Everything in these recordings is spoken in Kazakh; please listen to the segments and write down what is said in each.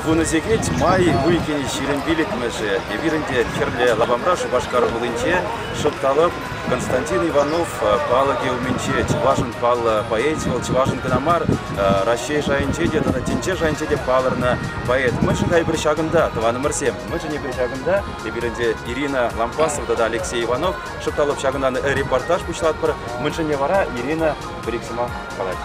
Вуназекет май уикени ширин билет меже. Евиринде херле лабамра шубашкар булынче шопталып Константин Иванов палаге уменче Чувашин пал поэзиал Чувашин канамар Россия жайынче де тана тинче жайынче де паларна поэт. Мы же бір шагында това номер 7. Мы же не бір шагында евиринде Ирина Лампасова да Алексей Иванов шопталып шагындан репортаж пучлат пар. Мы же не вара Ирина Бриксима палать.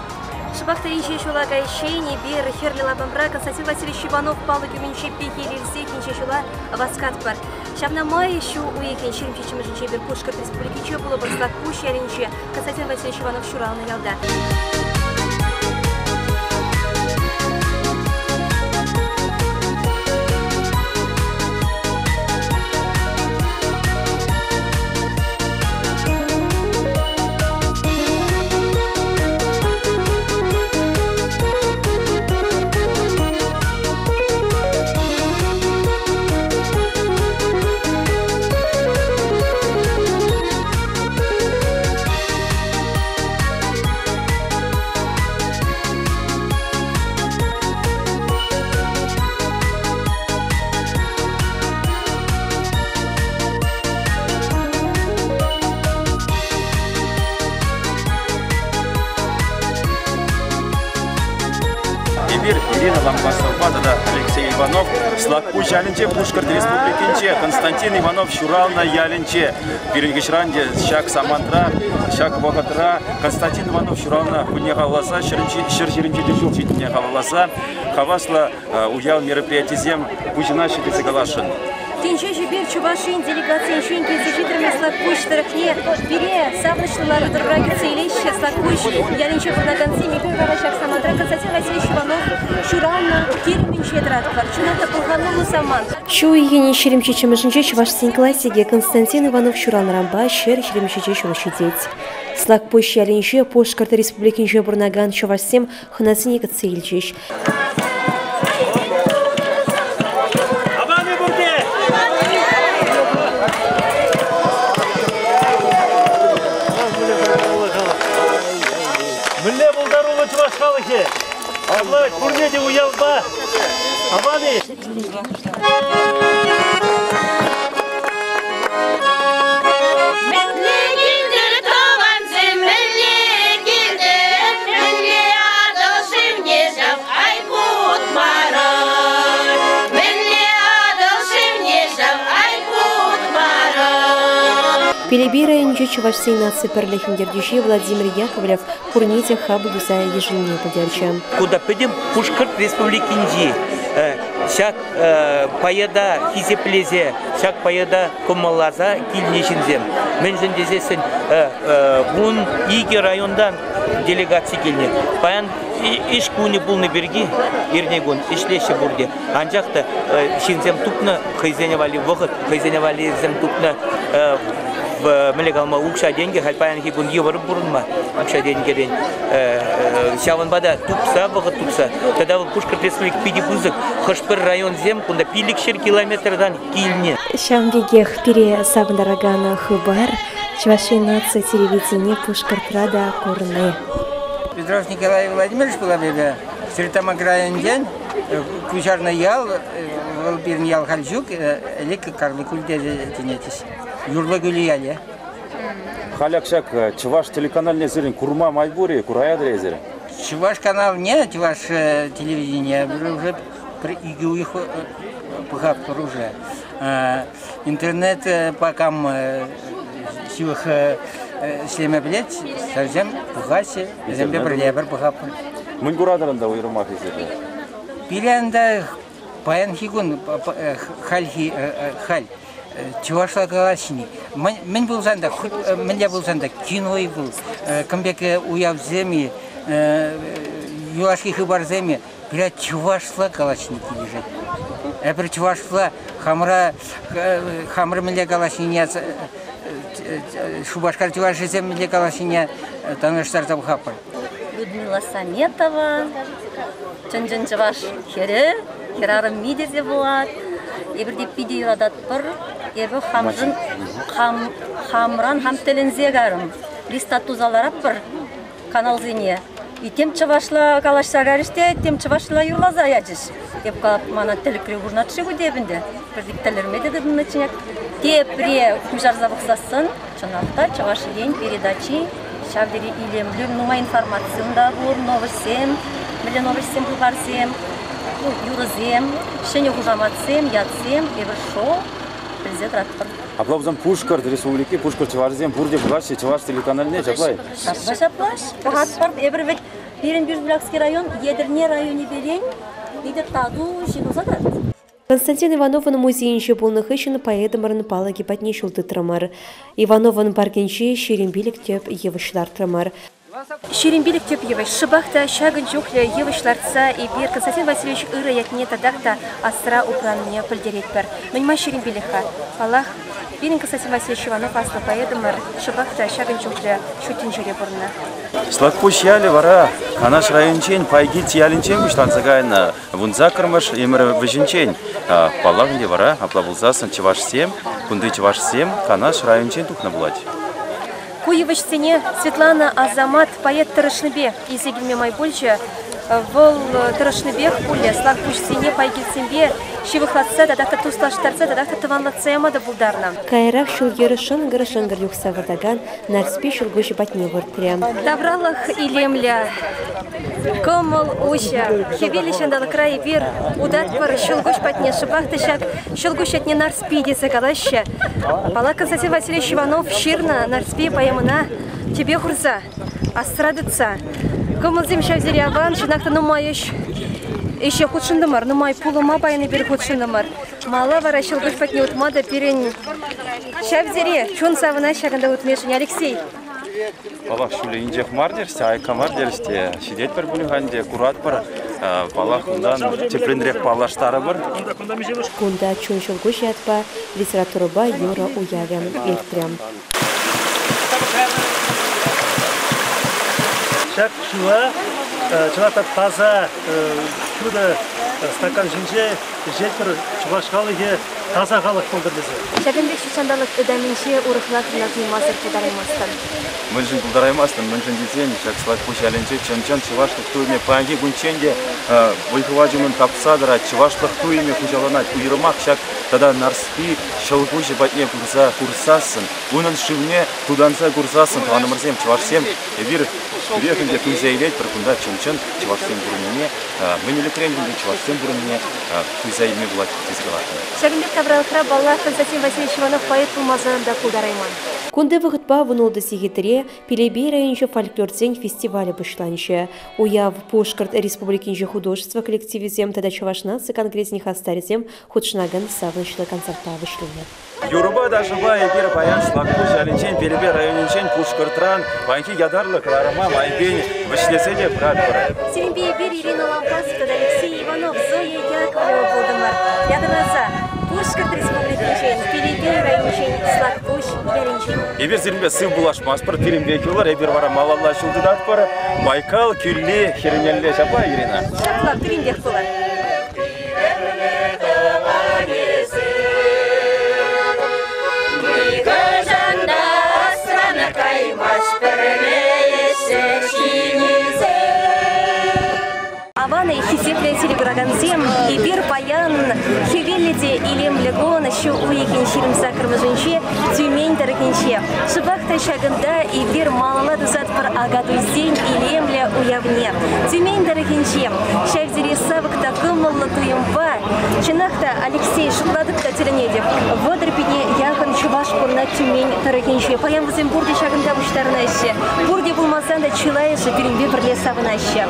Шабахта еще шулага ищение бир херли лабамбра Константин Васильевич Иванов палуги меньше пихи рельсы кинче шула васкат пар. Шабна май еще уикен ширим чечим женче бир пушка республики че было барслак пуш яринче Константин Васильевич Иванов шурал на ялда. Ирина Лампасова, да Алексей Иванов, Слакпу Ялинче, Пушкар Республикинче, Константин Иванов, Шурална Ялинче, Пирингишранде, Шак Самантра, Шак Богатра, Константин Иванов, Шурална, Куньягаласа, Шерчеринче Дежил, Читиньягаласа, Хавасла, уял мероприятий зем, Пучина Шитицегалашин. Тинче жибер Чувашин делегация шеньки зачитываем слакпуш тарахне бире савнышлар драги целище слакпуш ялинче бурнаганцы мипер варашак самандра Константин Васильевич Иванов Шурална кирминче драт парчуната пулханлу саман. Шу егени ширимче чемешинче Чувашин классиге Константин Иванов Шурална рамба шер ширимче чемешидеть. Слакпуш ялинче Пушкарта республикинче бурнаган Чувашсем хнасиника цельчиш. Милле булдарулы чувашкалыхи. Аблай курнеде уялба. Абани. Пелебира инжи Чувашской нации перлехиндердюши Владимир Яковлев курните хабудуса ежегодно подерчам. Куда пойдем? Пушкар республики Инжи. Шак паяда хизеплезе, шак паяда комалаза килнешинзем. Мен жендезесен бун иги райондан делегация келне. Паян иш куни булны берги ирнегон ишлеше бурде. Анжакта шинзем тупна хайзеневали вахат, хайзеневали зем тупна в мелегалма укша деньги, хальпаян хигун евро бурунма, укша деньги день. Шаванбада тупса, вахат тупса. Тогда в Пушкар республик пиди бузык, хашпер район зем, кунда пиликшер километрдан кильне. Шамдегех пере савндарагана хыбар, Чувашской нации телевидение Пушкартрада Курны. Петров Николай Владимирович была беда. Сретама крайен день, кучарный ял, волбирн ял хальчук, элек карлы культе тенетис. Юрла гулияли. Халякшак, Чуваш телеканальный зелень, Курма Майбури, Курая Дрезер. Чуваш канал нет, Чуваш телевидение, уже игу их похапку уже. Интернет пока силах слеме блять, совсем пугасе, земле прилебер похапку. Мы гурадаранда у Ермах изер. Пиленда паян хигун хальхи халь. Чувашла галасини. Мен был занда, меня был занда, киной был, камбеке уяв земи, юлашки хыбар земи, бля чувашла галасини лежит. Эпер чувашла хамра меня галасини, шубашкар чуваши земи меня галасини, там штартов хапар. Людмила Санетова, Чонжон чуваш хере, херарым мидезе булат. Ебірде пидеюрадат бір, ебі хамран хам телензе гарым. Листа тузаларап бір, канал зене. И тем чавашла калашса гариште, тем чавашла юрлаза ячиш. Деп калап мана телекре урнатшы гудебинде. Предикталерме деди начиняк. Тепре кужар забыксасын, чынакта чаваш день передачи, шавдери илемлю, нума информациянда бур, новостем, биле новостем булгарсем, юрызем, шене хужаматсем, ятсем, эбир шоу, президент раттыр. Аплабызам Пушкар республики, Пушкар Чеварзем, Бурде Булаши, Чеваш телеканаліне жаплай. Шаплаш, погат бар, эбир вет Перенбюрсбургский район, Едерне районе берень, лидер таду шинузадат. Константин Ивановын музейінше болнық үшін поэдымырын палаги патнешілді трамар. Ивановын баргенше шеренбелік теп евышлар трамар. Шеренбелік теп евыш. Шыбақта шагын жоқлы евышларца и бир Константин Васильевич ыры ятне тадақта астра упранне пілдерет бір. Мәнма шеренбеліха. Палах Бирин Константин Васильевич Иванов аслы поэдымыр. Шыбақта шагын жоқлы шутин жүре бұрына. Слакпуш яли вара, канаш райончен, пайги тиялинчен буштанцагайна, вунзакармаш емір вежинчен. Палагнде вара, аплабулзасын чевашсем, кунды чевашсем, канаш райончен тухна булать. Куевыч стене Светлана Азамат, поэт Тарышныбе, из Игельме Майбольча, вол Тарышныбе хуле, слакпуш стене пайгильсембе, шивыхлатса, дадахта туслаштарца, дадахта таванлатсема да булдарна. Кайрах шулгеры шынгыр юхса вардаган, нарспи шулгуши батне вартрям. Добралах и лемля. Комол уша, хевелищандалы край бир, удат пар шулгуш батне шыбахтышак, шулгуш атне нарспи десагалаща. Пала Константин Васильевич Иванов ширна нарспи поемына, тебе хурза, астрадыца. Комол земща взяли аван, шинакта нумающ. Еще худшиндамар, нумай пулума байны бир худшиндамар. Мала вара шулгуш батне утмада перен. Шавзере, чун савына шаганда утмешин Алексей. Палах шуле инжех мардерсте, айка мардерсте, сидеть пар булиганде, курат пар, палах ундан теплендерек палаштары бар. Кунда чун шулгуш ятпа, литератураба юра уявям иртрям. Шак шуа, чылата таза, шуда стакан жинже, жетпір чувашқалығы таза қалық болдырдызы. Шагындек шушандалық өдәмінше урықлақ назымазыр кедараймастан. Мынжын бұлдараймастан, мынжын дезен, шаксылак пуш әлінше, чанчан чывашлық туйме панги гунченде, вайхываджымын тапсадыра, чывашлық туйме хужаланат, уйрымақ шак, тада нарспи, шалгуши батне курсасын, унын шивне туданса курсасын, туанымырзем, чывашсем, ебір Вехенде кузейлет прокунда чончон чувашсем бурнине, мынеле крендинде чувашсем бурнине кузейме булат тизгалатны. Шагындек табралықра балла Константин Васильевич Иванов поэт пулмазарында кулдарайман. Кунде вғытпа вұнылды сегетіре Пелебей райончы фольклорцен фестивалі бұшланшы. Уяв Пушкарт республикинче художество коллективизем тада чувашнасы конгрессних астаризем худшнаган савнышлы концертта вышлынет. Юруба дашыба егер баян слакпуш әлінчен Пелебей районинчен Пушкартран банки ядарлы кларыма майбен вышлесе де брат брат. Серембей бер Ирина Лампасов, Алексей Иванов, Зоя Яковлева Волдемар. Ядырнаса Пушкарт республикинчен Пелебей районинчен слакпуш яринчен. Ебер зелімбе сын булашмас пар Пелембекелар, ебер вара малалла шылдыдат пар Байкал, Күлле, Херенелле жапа Ирина. Шаплап тіріндек бұлар. Аваны хисепле телеграганзем и бир баян хевелледе илем легон еще уекин ширмса кырмыжынче Тюмень дорогинче шыбахта шагында и бир малала дузат пар агадуздень илемле уявне Тюмень дорогинче шавзире савык такымылы туемба чынакта Алексей шукладык-та теленедев водырпине яхан чуваш пурна Тюмень дорогинче паян вызем бурде шагында буштарына ище бурде булмасан да чилайышы перембе бірле савына ище.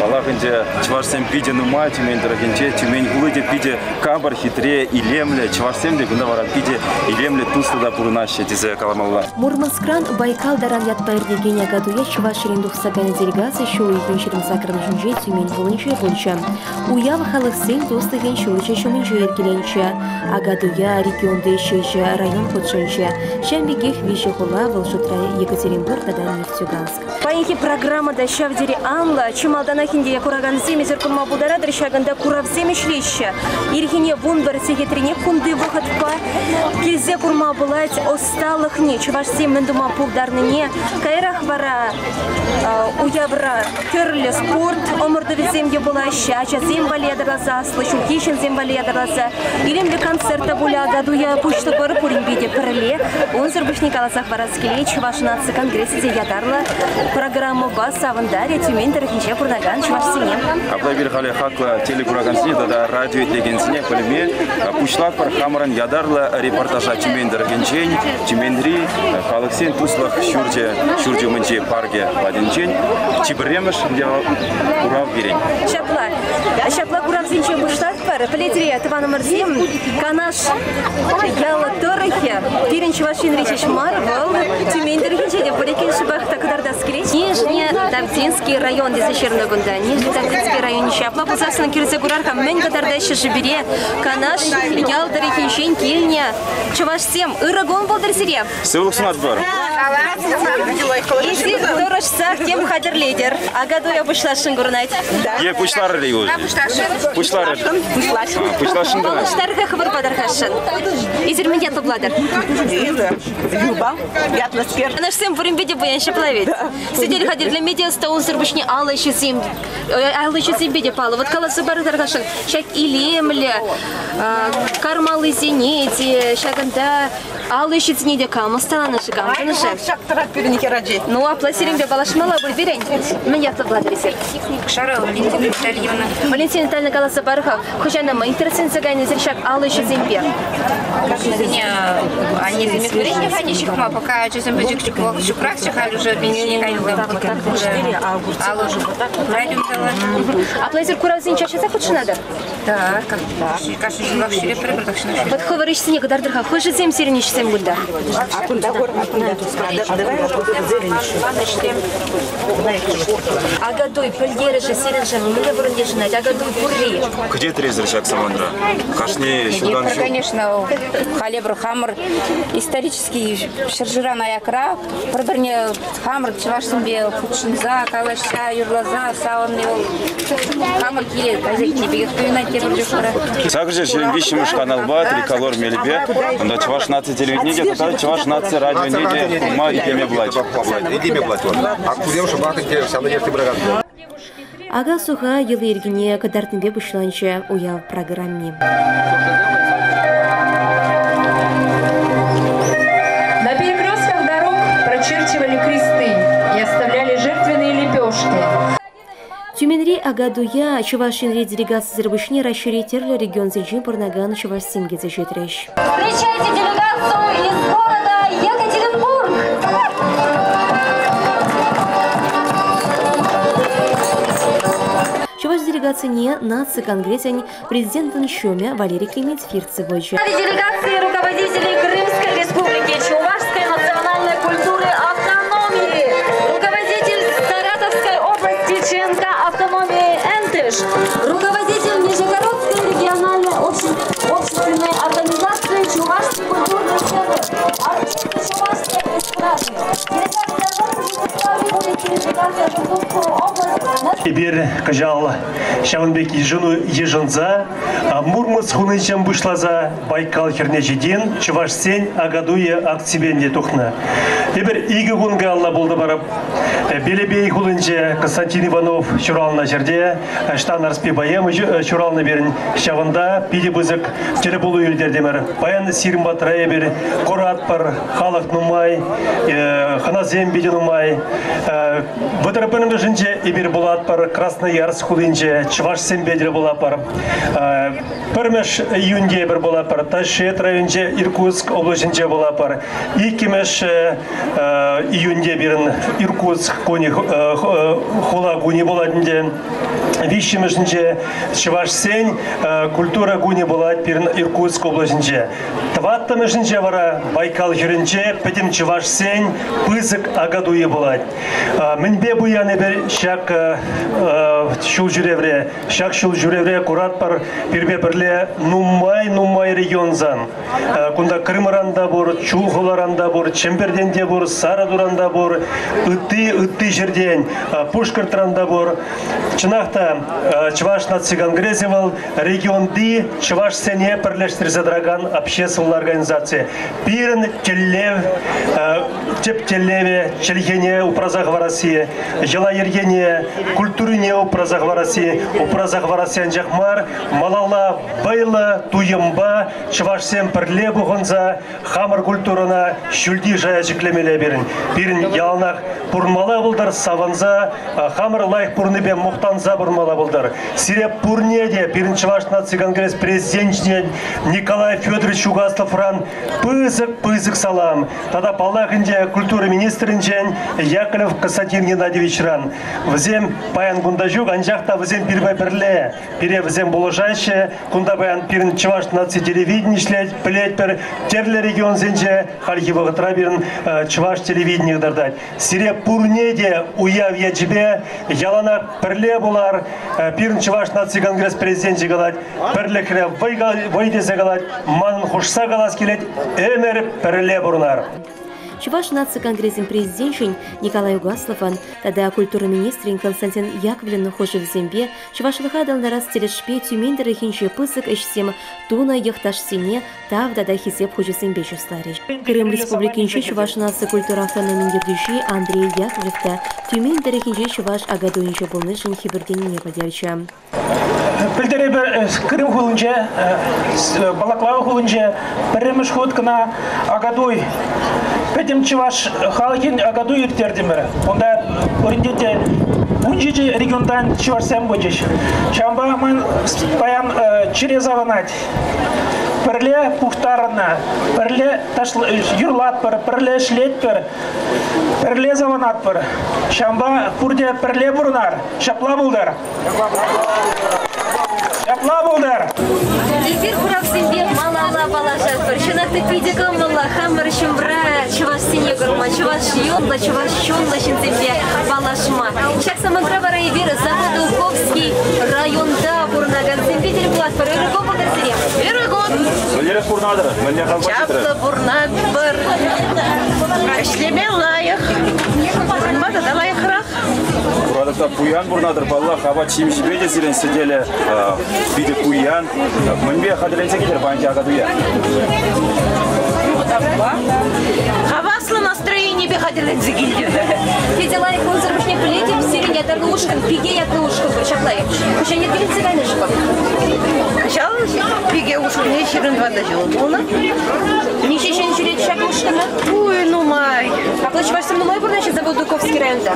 Палахынде чувашсем пиде нума Тюмень дорогинче, Тюмень гулыде пиде кабар хитре илемле, чувашсем де гунда вара пиде илемле туслыда пурнаще дизе каламалла. Мурманскран Байкал даран ятпайрде геня гадуя чувашерин духсагана делегация шоу егин ширмса кырмыжынче Тюмень гулынче болча. Уяв халықсен достыген шоуча шумынче еркеленче, а гадуя регионде шеже район ходшынче, шамбегех вище хула волшутрая Екатеринбург тадан Нефтьюганск. Паинхи программада шавдери анла, чималдана хинде кураган земи зеркума бударадыр шаганда курав земи шлища. Ирхине вунбар сегетрине кунды выходпа. Килзе курма булать осталых не, чуваш земмен дума пулдарныне. Кайрах вара уявра керле спорт, омордове земье была щача, зем валедраза, слышу хищен зем валедраза. Илемле концерта буля году я пушта пары пурин биде парле. Он зербушник аласах вараскеле, чуваш нации конгрессе ядарла. Программа «Бас Савандария» Тюмень Тарахинче Курнаган Чувашсине. Аплайбир хали хакла телекурагансине, да радио тегенсине полиме. Пучлак пар хамаран ядарла репортажа Тюмень Тарахинчень, Тюмендри, Халаксен Туслах Шурджи Мэнче парке Вадинчень, Чибремеш, где Урал Бирень. Шапла Курав Зинче Бушлак пар, Палетрия Тавана Марзим, Канаш Яла Торахе, Пирин Чувашин Речиш Марвел, Тюмень Тарахинче, Бурекин Шибах Такадарда Скрич. Нижний Давдинский район здесь Черногунда. Нижний Давдинский район Шапла Пузасана Кирзе Гурарха, Менга Тардаща Жибере, Канаш, Ялдари Хинчень, Кильня, Чувашсем, Ирагон Болдерсире. Сывлуксунат бар. Изи Дорожсах, тем хадер лидер. А году я пошла Шингурнайт. Я пучлар ли уже? Пучлар. Пучлашин да. Пучлар хабар падархашин. Изерменья табладер. Юба, ятласкер. Наш всем в виде боян шаплавит. Сидели ходили для медиа, стол зербушни Алла еще зим беде пала. Вот колосы бары таргашин. Шак илемле, кармалы зенети, шаганда Алла еще зенеди кам. Остала наша кам. Шак тарак переники раджи. Ну а пласирим бе балашмала будет берень. Меня табладер сер. Шара Валентина Витальевна. Валентина Витальевна колосы барха. Хожана мы интересен загайный зершак Алла еще зимбе. Они замикурили ходящих, а пока честно бежик чукрак чахали уже бензин а плазер Куравзин чаще захочешь надо? Да, как кашу жила в щире прибродахшина. Вот ховарыш снег дардрха, хожи зем сирениш зем гульда. Агадой польдерыша сиренша, мне врондешна, агадой пурри. Где трезер шаг Самандра? Кашни Шудан. Конечно, халебр хамр исторический шаржира на якра, продорне хамр чувашсембе фукшинза, калашша, юрлаза, сауннел, хамр киле, казельки бегет поймать те бурдюшкара. Также через вещи канал Ба, Триколор Мелибе, но чуваш нации телевидения, тогда чуваш нации радио Неде, Ума и Теме Блать. А куда уж бахнете, вся надежда браган. Ага суха елы иргине кадартынбе бушланча уяв программе. На перекрестках дорог прочерчивали кресты и оставляли жертвенные лепешки. Тюменри агадуя Чувашинри делегация Зербышни расширительный регион Зеджин Парнаган Чувашсимге зажитрящ. Встречайте делегацию из города Екатеринбург! Чуваш делегация не нации конгрессе президент Нчоме Валерий Климент-Фирцевич. Делегации руководителей Крымской республики, Чувашской национальной культуры автономии, руководитель Саратовской области ЧНК автономии Энтыш, руководитель Нижегородской региональной общественной организации Чувашский культурный центр, артисты Чувашской эстрады. Теперь, кажал, Шаванбек ежину ежинза, Мурманс хунычем вышлаза Байкал хернечидин, Чувашсень агадуя активенде тухна. Теперь иги гунга алла болды барып, Белебей хулынче Константин Иванов чурална жерде, Штан Арспебаем чурална берін Шаванда, пиде бызык, телебулу юлдердемер, Баян сирим батрая бер, Корат пар, Халак нумай, Ханазем биде нумай, Ватрапенем жинче ибир булат пар, Красноярск хулынче, Чувашсень бедер була пар, Пермеш июньде бір була пар, Ташет районче Иркутск облачынче була пар, Икимеш июньде берін Иркутск кони хула гуни буладынде, Вишимешнче Чувашсень культура гуни булат берін Иркутск облачынче. Тваттамешнче вара Байкал херенче, петим Чувашсень пызык агадуе булат. Мінбе буяны бір шак шул жүревре, шак шул жүревре курат бар бирбе бірле нумай регионзан. Кунда Крымыранда бор, Чулхоларанда бор, Чемберденде бор, Сарадуранда бор, ытты жерден, Пушкартранда бор. Чынақта Чуваш нацигангрезевал регионды Чуваш сене бірлештірзедраган общественная организация. Пирен телеве, челгене упразах в России, жила ергене культурине упразах в России, упразах в России анжахмар, малала байла туемба, Чувашсен бірле бұғынза, хамыр культурына шүлді жая жіклемеле берін. Бірін яланақ бұрмала бұлдар саванза, хамыр лайық бұрныбе мұқтанза бұрмала бұлдар. Сиреп бұрнеде бірінші Чуваш нацигангресс президентіне Николай Федорович Угаслов-ран пызык салам. Тада палахынде культура министрінжен Яковлев Константин Геннадьевич ран. Взем паян гундажук, анжақта взем бірбай бірле. Бире взем болажайше, кунда баян бірін Чуваш наци телевидение шлет, плеть пер терле регион зенже, хархивы ғытра бірін Чуваш телевидение дардать. Сире пурнеде уяв ячбе, ялана бірле болар, бірін Чуваш наци конгресс президенті галать, бірлікре вайдезе галать, манын хушса галас келет, эмер бірле бұрынар. Чуваш наци конгрессин президентшин Николай Угаслован, тогда культура министрин Константин Яковлевна хожи в зембе, Чувашлыха дал на раз телешпе тюмендеры хинче пысык ищсем туна ехташ сене, тав дада хисеп хожи зембе чувствариш. Крым республикинче Чуваш наци культура автономин дердюши Андрей Яковлевта, тюмендеры хинче Чуваш агадуинче болнышин хиберден не подерча. Пілдері Крым хулынче, Балаклава хулынче, піріміш ходкына агадуй. Петем Чуваш халыкин агаду иртердимер. Онда орендете унжичи региондан Чуваш сем бодиш. Чамба ман паян через аванать. Перле пухтарна, перле юрлат пер, перле шлет пер, перле заванат пер. Чамба пурде перле бурнар. Шапла булдар. Шапла булдар. Эфир хурав себе малала балажат пер. Шынакты пидегам малла хамыр шумбра. Чуваш сине гурма, Чуваш йонла, Чуваш щонла шинцебе балашма. Шак самагра вара эвир Заводуковский районда бурнаган зембитель плат пер. Эрго бадарсирем. Эрго. Мөлерес бурнадыр, мөлер қалбачытыр. Чаплы бурнад бір. Ішлеме лайық. Бурнмады да лайықырақ. Бурадықта пуян бурнадыр, балла хаба чимшібеде сирен сидели биде пуян. Мөнбе қадыленсе кетер банки агадуя. Хаваслы настроение бе қадыленсе келдер. Федя лайық онзырбышне плетем, сирен ятарлы ушкан, пиге ятлы ушкан, шаплайық. Куча не келінсе гайны жықып. Качал пиге ушкан не ширин вада жыл. Неше шен жүрет шак ушкан? Ой, ну май. А плачевашсым нумай бурначы Заводуковский районда?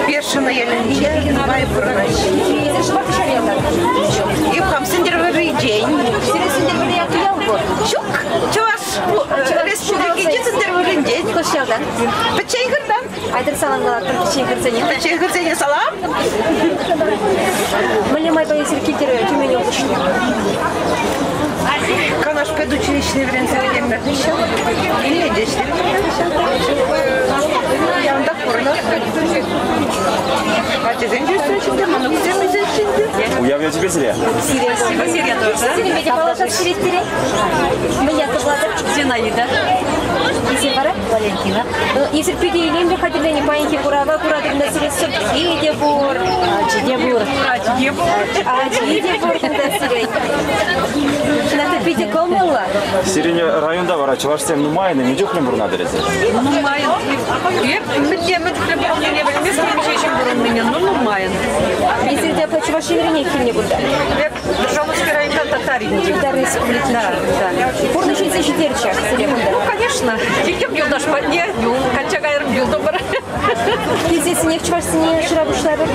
Першина еленче, май бурначы. Езер шыбаты шарелда? И в хамсендерварый день. Сирен сендерварый яты ялбу? Чук, Чуваш республики сендерварый день. Кошелда? Пачай гырдан. Айдыр салам галаттым печей гырцене. Пачай гырцене салам. Мөлі май байесір кетері тюмені оқышын. Канаш педучилищный время заведем еще. Или здесь. Я вам так порно. А ты зенчуешь, что ты ману где мы зенчуешь? Уяв я тебе зря. Сирия тоже. Сирия меня положат в Сирии. Меня положат Зинаида. Если пора, Валентина. Если пиги или не хотели не паиньки курава, куратор на Сирии Сергей Дебур. Дебур. Дебур на Сирии. На пиги комала. Сирене районда вара Чувашсен нумайны, не дюхнем бурнадыр езер. Нумайын. Если тебя по Чувашине не будет. Державский район татарин. Татар республики. Да. Порно щицы четырча. Ну, конечно. Диким юлдаш подне, качагайр юлдобр. Ты здесь не в Чувашине шарабушлары?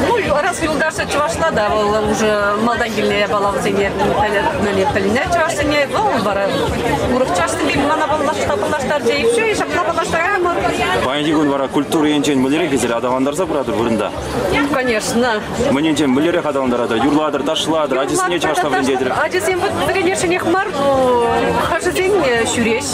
Ну, раз юлдаша Чувашна, да, уже молодогильная была в зене, на лепталине Чувашине, ну, бара. Урок Чувашине, мана балаштар, и все, и шапла балаштар. Байндигун вара культура енчен мөлерек езер адавандарса бурадыр бурында. Конечно. Мененчен мөлерек адавандарадыр, юрладыр, ташладыр, адисине Чувашна бурындедір. Адисин вот, конечно, не хмар, но хажизин шуреш,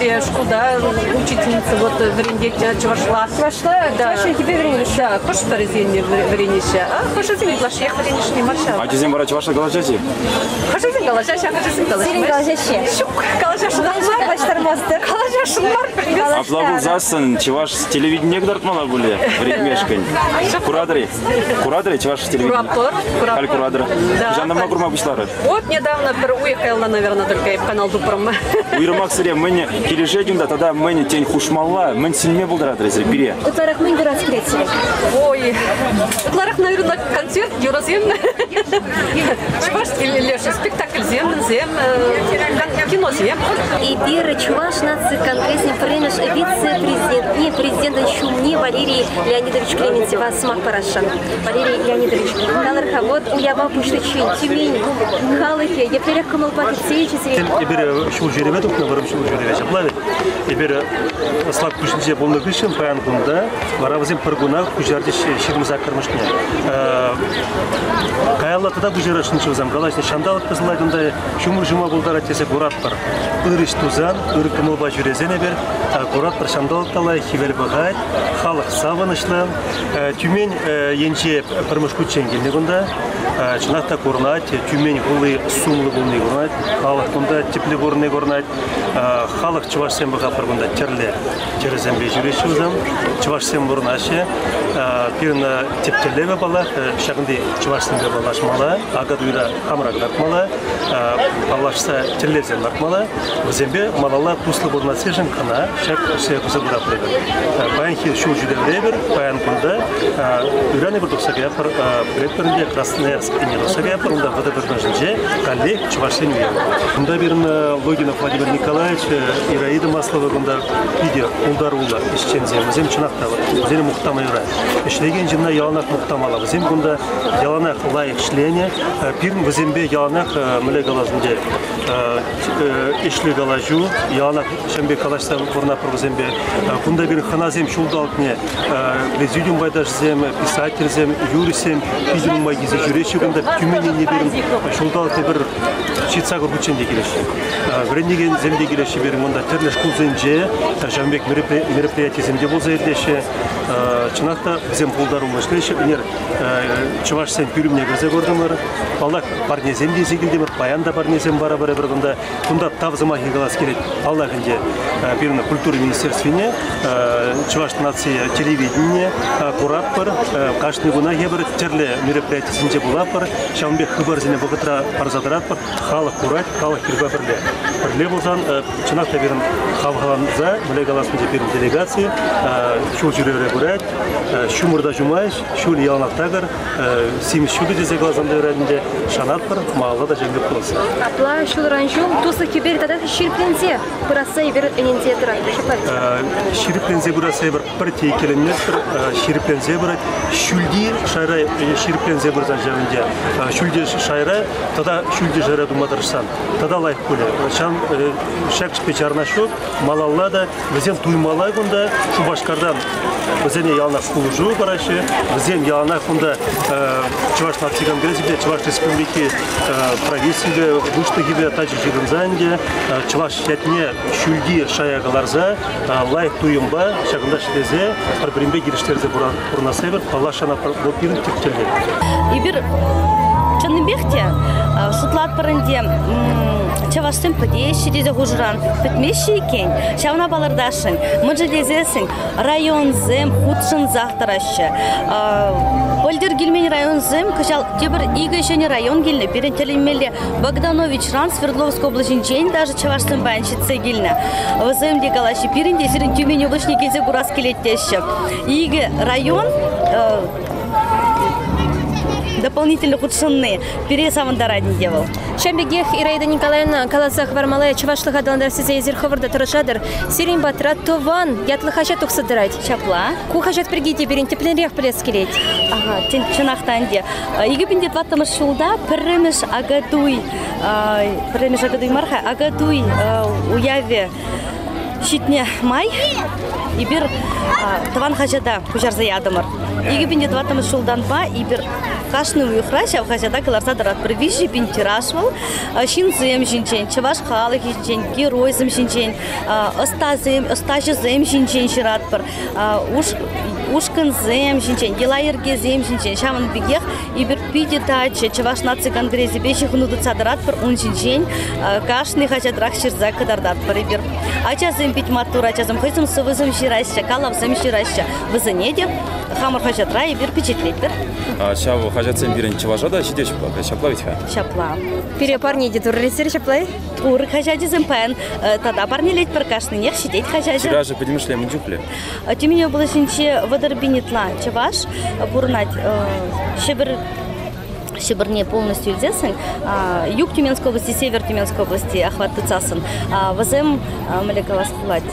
бре школда учительница вот врендете чувашла. Чувашла, да. Чувашеньки врениш. Да, хош паризине вренище. А хош зин глашех врениш не маршал. А тезем бара чуваша галажаси? Хош зин галажаша, хош зин галажаша. Сирин галажаще. Шук, галажаша нар баштармазды. Галажаша нар. Аплавул засын чуваш телевидение гдартмала были редмешкань. Кураторы чуваш телевидение. Куратор. Куратор. Жандарма курма бушлары. Вот недавно уехала, наверное, только в канал Дупром. Уйрмак сыре мэне келешедим да тогда мэне тень хушмалла мэн сильме булдыратыр эсре бире. Утларах мэн гурас кретсире. Ой, утларах, наверное, концерт юразем. Чувашский Леша, спектакль зем, кино зем. И бир чуваш нации конкретный премеш вице-президент, не президент Шумни Валерий Леонидович Клементьев, Смак Парашан. Валерий Леонидович, Каларха, вот уява пуштычин, Тюмень, Халыхе, Еплерях Камалпати, Сейчесри. Ибер шул жеребе тухна барым шул жеребе чаплавит. Ибер слаб кушнже болны кышын паян гунда, варавзем паргуна кужарды ширим закармышне. Каялла тада бужерашын чузам, галашны шандалык кызылайдында шумур жума булдара тесе курат бар. Ырыш тузан, ыры кымылба жүрезене бер, курат бар шандалык талай хивел багай, халық савынышлы, Тюмень енче пырмышку ченгелне гунда, чынакта курнать, Тюмень гулы сумлы гулны гурнать, халық гунда тепле горны гурнать, халық чувашсен бага паргунда терле, терезембе жүреші узам, чувашсен бурнаше, пирна тептелеве бала, шагынды чувашсенбе балашмала, агадуйра хамрак наркмала, балашса терлезен наркмала, взембе малала туслы бурнатсежен кана, шак все кузабура пребер. Баянхи шу жүдевребер, баян гунда, үйрәне бір тұқсаға япыр, предперінде Красноярск ине тұқсаға япыр, онда вады бір нажынже, коллег чувашсен үйен. Онда бірін Логинов Владимир Николаевич, Ираида Маслова гунда видео ұлдар ұлда ішчензем, зем чынақталы, зем мұқтама үйрән. Ішлеген жынна яланақ мұқтамала, зем гунда яланақ лайық шлене, бірін візембе яланақ мүлі галазынде ішлі галажу, яланақ шәмбе калашса бұрна пұрғызембе, гунда бірін ханазем шулдалтне, президиум байдашзем, писательзем, юрисем, видеум магизе жүреші гунда Тюменіне бірін шулдалтне бір шитсағыр күченде келеші. Вреннеген земде келеші бірін онда терлеш күлзенже, жамбек мероприятие земде болза ердеші, чынақта зем пулдару mëшлеші, өнер чувашсен пүрімне кірзе көрдімір, балак барнезем дейсе келдемір, баянда барнезем бара-бара бір гунда, күнда тавзыма хегалас келет, аллахынде біріні культура министерствіне, чуваш нация телевидение, курап бар, қашны гуна ебір, терлі мероприятие земде була бар, шамбек хыбар зене бұғытра парзадырат бар, халық курат, халық кірба бірле. Бірле болсан, чынақта бірін халғаланыза, мүлі галасында бірін делегация, шул жүревре көрәд, шумырда жумайш, шул яланақтағыр, семіз шуды дезе галасында өрәдінде шанат бар, мағалға да жәңгіп қылысы. Апла шул ранжул, тусы кебер тада ширплензе, бұраса ебір әнензе тұрады. Ширплензе бұраса ебір 1 километр, ширплензе бұрад, шүлді шайра ширплензе бұрзан жәвінде, шүлді шайра, тада шүлді жара думадырышсан, тада лайық көлі. Шан шак шпечарна шоп, малалла да, бізен туймалай күнда, шу башқардан бізене яланақ құлыжу барашы, бізен яланақ күнда Чуваш нацияган грезебе, Чуваш республики правительстве, бұшты кебе тачы жирынзанде, Чуваш ятне шүлді шаяғаларза, лайық туйымба, шағында шілезе, бір-бірінбе керіштерзе бұрнасы бір, палашана бұл бірін тектелден. Ибір Чаныбекте шутлат парынде чаваштын пыдеші дезе ғужыран пітмеші екен, шауна балардашын, мұджы дезесін районзым, худшын зақтырашы. Ольдер гельмен районзым, кышал дебір игешені район геліне, берін телемелі Богданович Ран, Свердловск облачын жен, даже чаваштын баяншытсы геліне. Вызым де галаши пирін десірін Тюмень облачны кезе құрас келеттеші. Игі район дополнительно худшынны пересавандарадин девал. Шамбегех Ираида Николаевна Каласах Вармалая Чувашлых Адаландар Сизе Езерховарда Турашадыр Сирин Батра Тован Ятлыхача Тухсадырать. Чапла. Кухачат пригите берин тепленрех плескелеть. Ага, чынақтанде. Егіпінде тваттамыш шулда піріміш агадуй марха, агадуй уяве щитне май и бир таван хачада кужарза ядымыр. иги бинде дватамыз шулдан ба и бир кашны уйхра шав хажада каларса дарат бир виши бин тирашвал шинзем шинчен чаваш халык шинчен геройзм шинчен остажызем шинчен шират бір ушканзем шинчен гелайыргезем шинчен шамын бигех и бир пидетаче чаваш наци конгрессе беши хунуду цадарат бір он шинчен кашны хажадрак ширза кадардат бір бир ачазем пить матура ачазем хойсым сывызым ширайся калавзем ширайся вызынеде хамыр хажатра и бир впечатлеть бир Шаву хажатсем бирен чаважада шидеш шаплавить ха. Шапла. Пере парни иди турлисер шаплай. Тур хажадизем пен. Тогда парни леть паркашны нех сидеть хажади. Вчера же поднимешли муджупле. Ты меня было синче водорбинитла чаваш бурнать Шиберне полностью известен. Юг Тюменской области, север Тюменской области охват Туцасын. Вазем малекалас плать.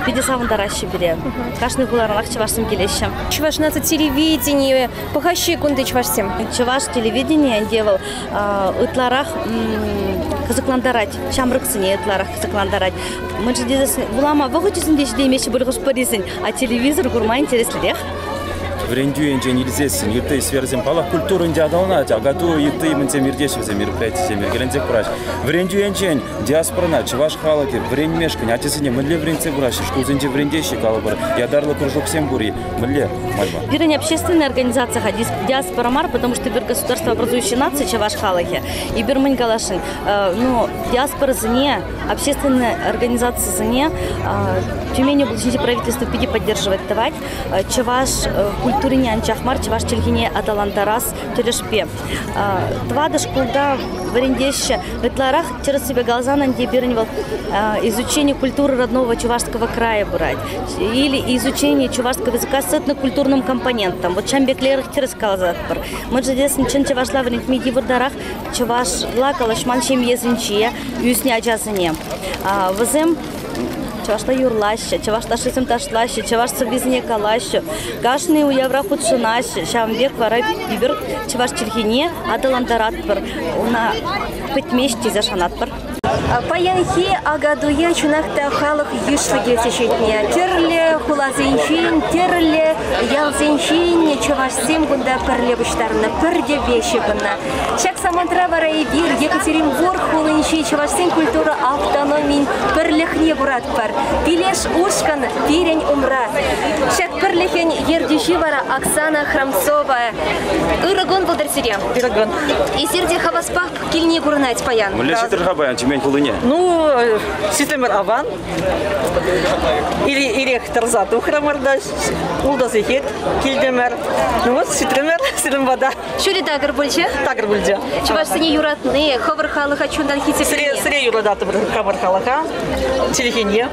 50 дараши бере. Кашны буларнах чавашсым келещем. Чуваш на телевидении, похащи кунды чувашсем. Чаваш телевидение делал утларах казакландарать, чамрыксыне утларах казакландарать. Мы же здесь булама выходим здесь демеши были госпорисен, а телевизор гурма интереслех. Врендю инженер известен, юты сверзем пала культуру индиадална, агату юты мынце мирдешев за мероприятие мергелензек праш. Врендю инжен диаспорна, чаваш халаки, врень мешкань, атисыне мыле вренце браш, что зенде врендеши калабар, ядарлы кружок сембури, мыле мальба. Бир не общественная организация диаспора мар, потому что бир государство образующая нация чаваш халаки и бир мынь галашин. Но диаспора зане, общественная организация зане, Тюмень областное правительство пиди поддерживает давать чаваш культурине анчахмар, чаваш чельгине аталантарас терешпе. Твада школда варендеща ветларах через себя глаза где бирневал изучение культуры родного чувашского края брать или изучение чувашского языка с этнокультурным компонентом. Вот чамбеклерах через глаза. Мы же здесь ничего чавашла варент миди вардарах чаваш лакалашман чем езенчие юсня аджазане. Возем чавашта юрлаще, чавашта шисем ташлаще, чавашта визне калаще, кашны у евра худшинаще, шамбек варай бибер, чаваш чельхине, адаландаратпар, уна пятмешти зашанатпар. Паянхи агадуя чунахта халық юшлыге тешетне. Терле хулазеншин, терле ялзеншин, чувашсем гунда перле буштарна, перде вещи гунна. Шак самантра варай бир, Екатеринбург хулынши, чувашсем культура автономин, перлехне буратпар. Пилеш ушкан, пирень умра. Шак перлехен ердюши вара Оксана Храмцова. Ирагон булдарсире. Ирагон. И серде хаваспах кильни гурнать паян. Ну, системер аван или тарзат ухрамардаш, улдасихит, кильдемер. Ну вот системер вода. Шули тагр бульче? Тагр бульче. Чувашсыне юратны, хавар халыха чундан хитсе. Сре юрадаты хавар халыха, телехинье.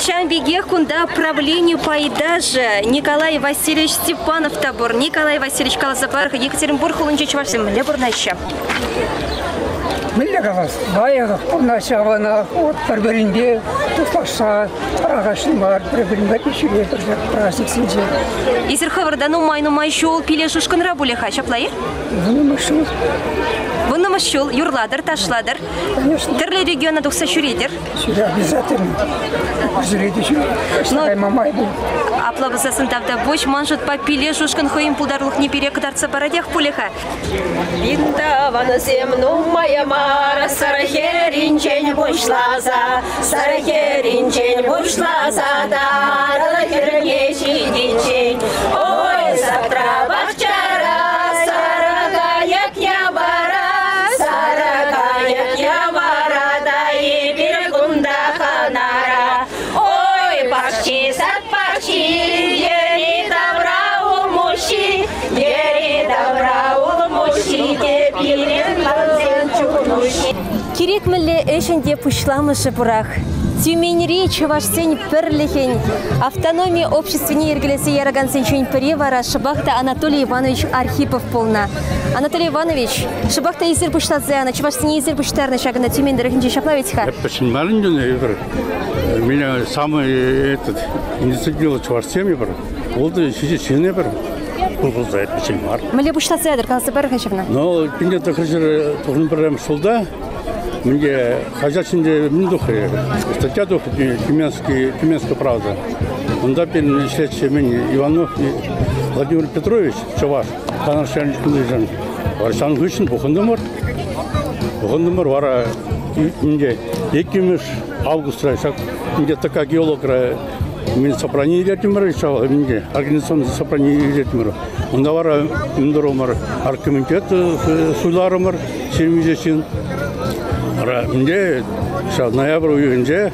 Шамбиге кунда правлению пайдажа Николай Васильевич Степанов табор, Николай Васильевич Калазапарх, Екатеринбург хулунче чувашсем лебурнаща. Миллигалас, баягах, пурнашавана, от парберинде, туфаша, рагашны бар, парберинде пищеве, праздник синже. Изерхавардану майну майшул, пилешушкан рабулеха, шаплай? Вынамашул. Вынамашул, юрладыр, ташладыр. Конечно. Терле региона духса шюридер. Сюда обязательно. Жюридер, что мамай был. Аплабызасын тавда боч маншут по пилешушкан хоим пулдарлых не перекадарца парадях пулеха. Винтавана земну моя мара, сарахеринчень бушлаза, сарахеринчень бушлаза, да, ралахернечи динчень. Ой, завтра бахчара, сарага, як я бара, сарага, як я бара, да и берегунда ханара. Ой, бахчи, сад бахчи, ери добра у мужчи, ери добра у мужчи, Керек мілі әшінде пұшламышы бұрақ. Тюменьри чувашсен пірліхен. Автономия общественне ергелесі яраган сенчуін піре вара Шыбақта Анатолий Иванович Архипов полна. Анатолий Иванович, Шыбақта езір пұштазыяна, чувашсене езір пұштарны шағына тюмендірігінде шаплавить ха? Почему меня самый инициатива чувашсем бар. Ол да шешене бар. Бұл знает почему. Мілі пұштазыядыр, қаласы бар хашевна? Но пенде тахажыр тоғын бірім шолда. Мне хозяйственные миндухи, статья Тюменская правда. Онда мен işletçemin Иванов Владимир Петрович Чаваш, танышан күндежан. Варшан күшін бұқындым бар, вара инде 2 августра шак инде така геологра мен собрание идетим бар, инде организационный собрание идетим бар. Онда вара индоромар аркомитет суйларымар сермизесин. Вара инде ноябрь уюнде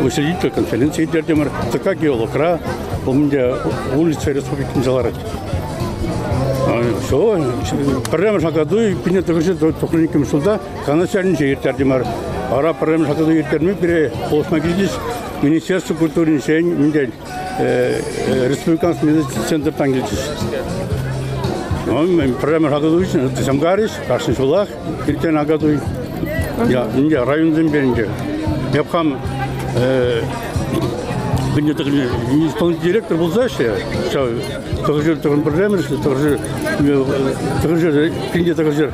учредительная конференция идетим бар. Така геологра инде улица республики Жаларат. Все, прямо шагаду и принято решить токленьким суда, каначальный жертвдимар. Ара прямо шагаду ертерми пере Осмагидис Министерство культуры сень миндель республиканский медицинский центр тангилчис. Он прямо шагаду için Самгарис, Каршиншулах, ертерн агаду. Я минде районден беринде. Япхам исполнительный директор был заще, также программер, также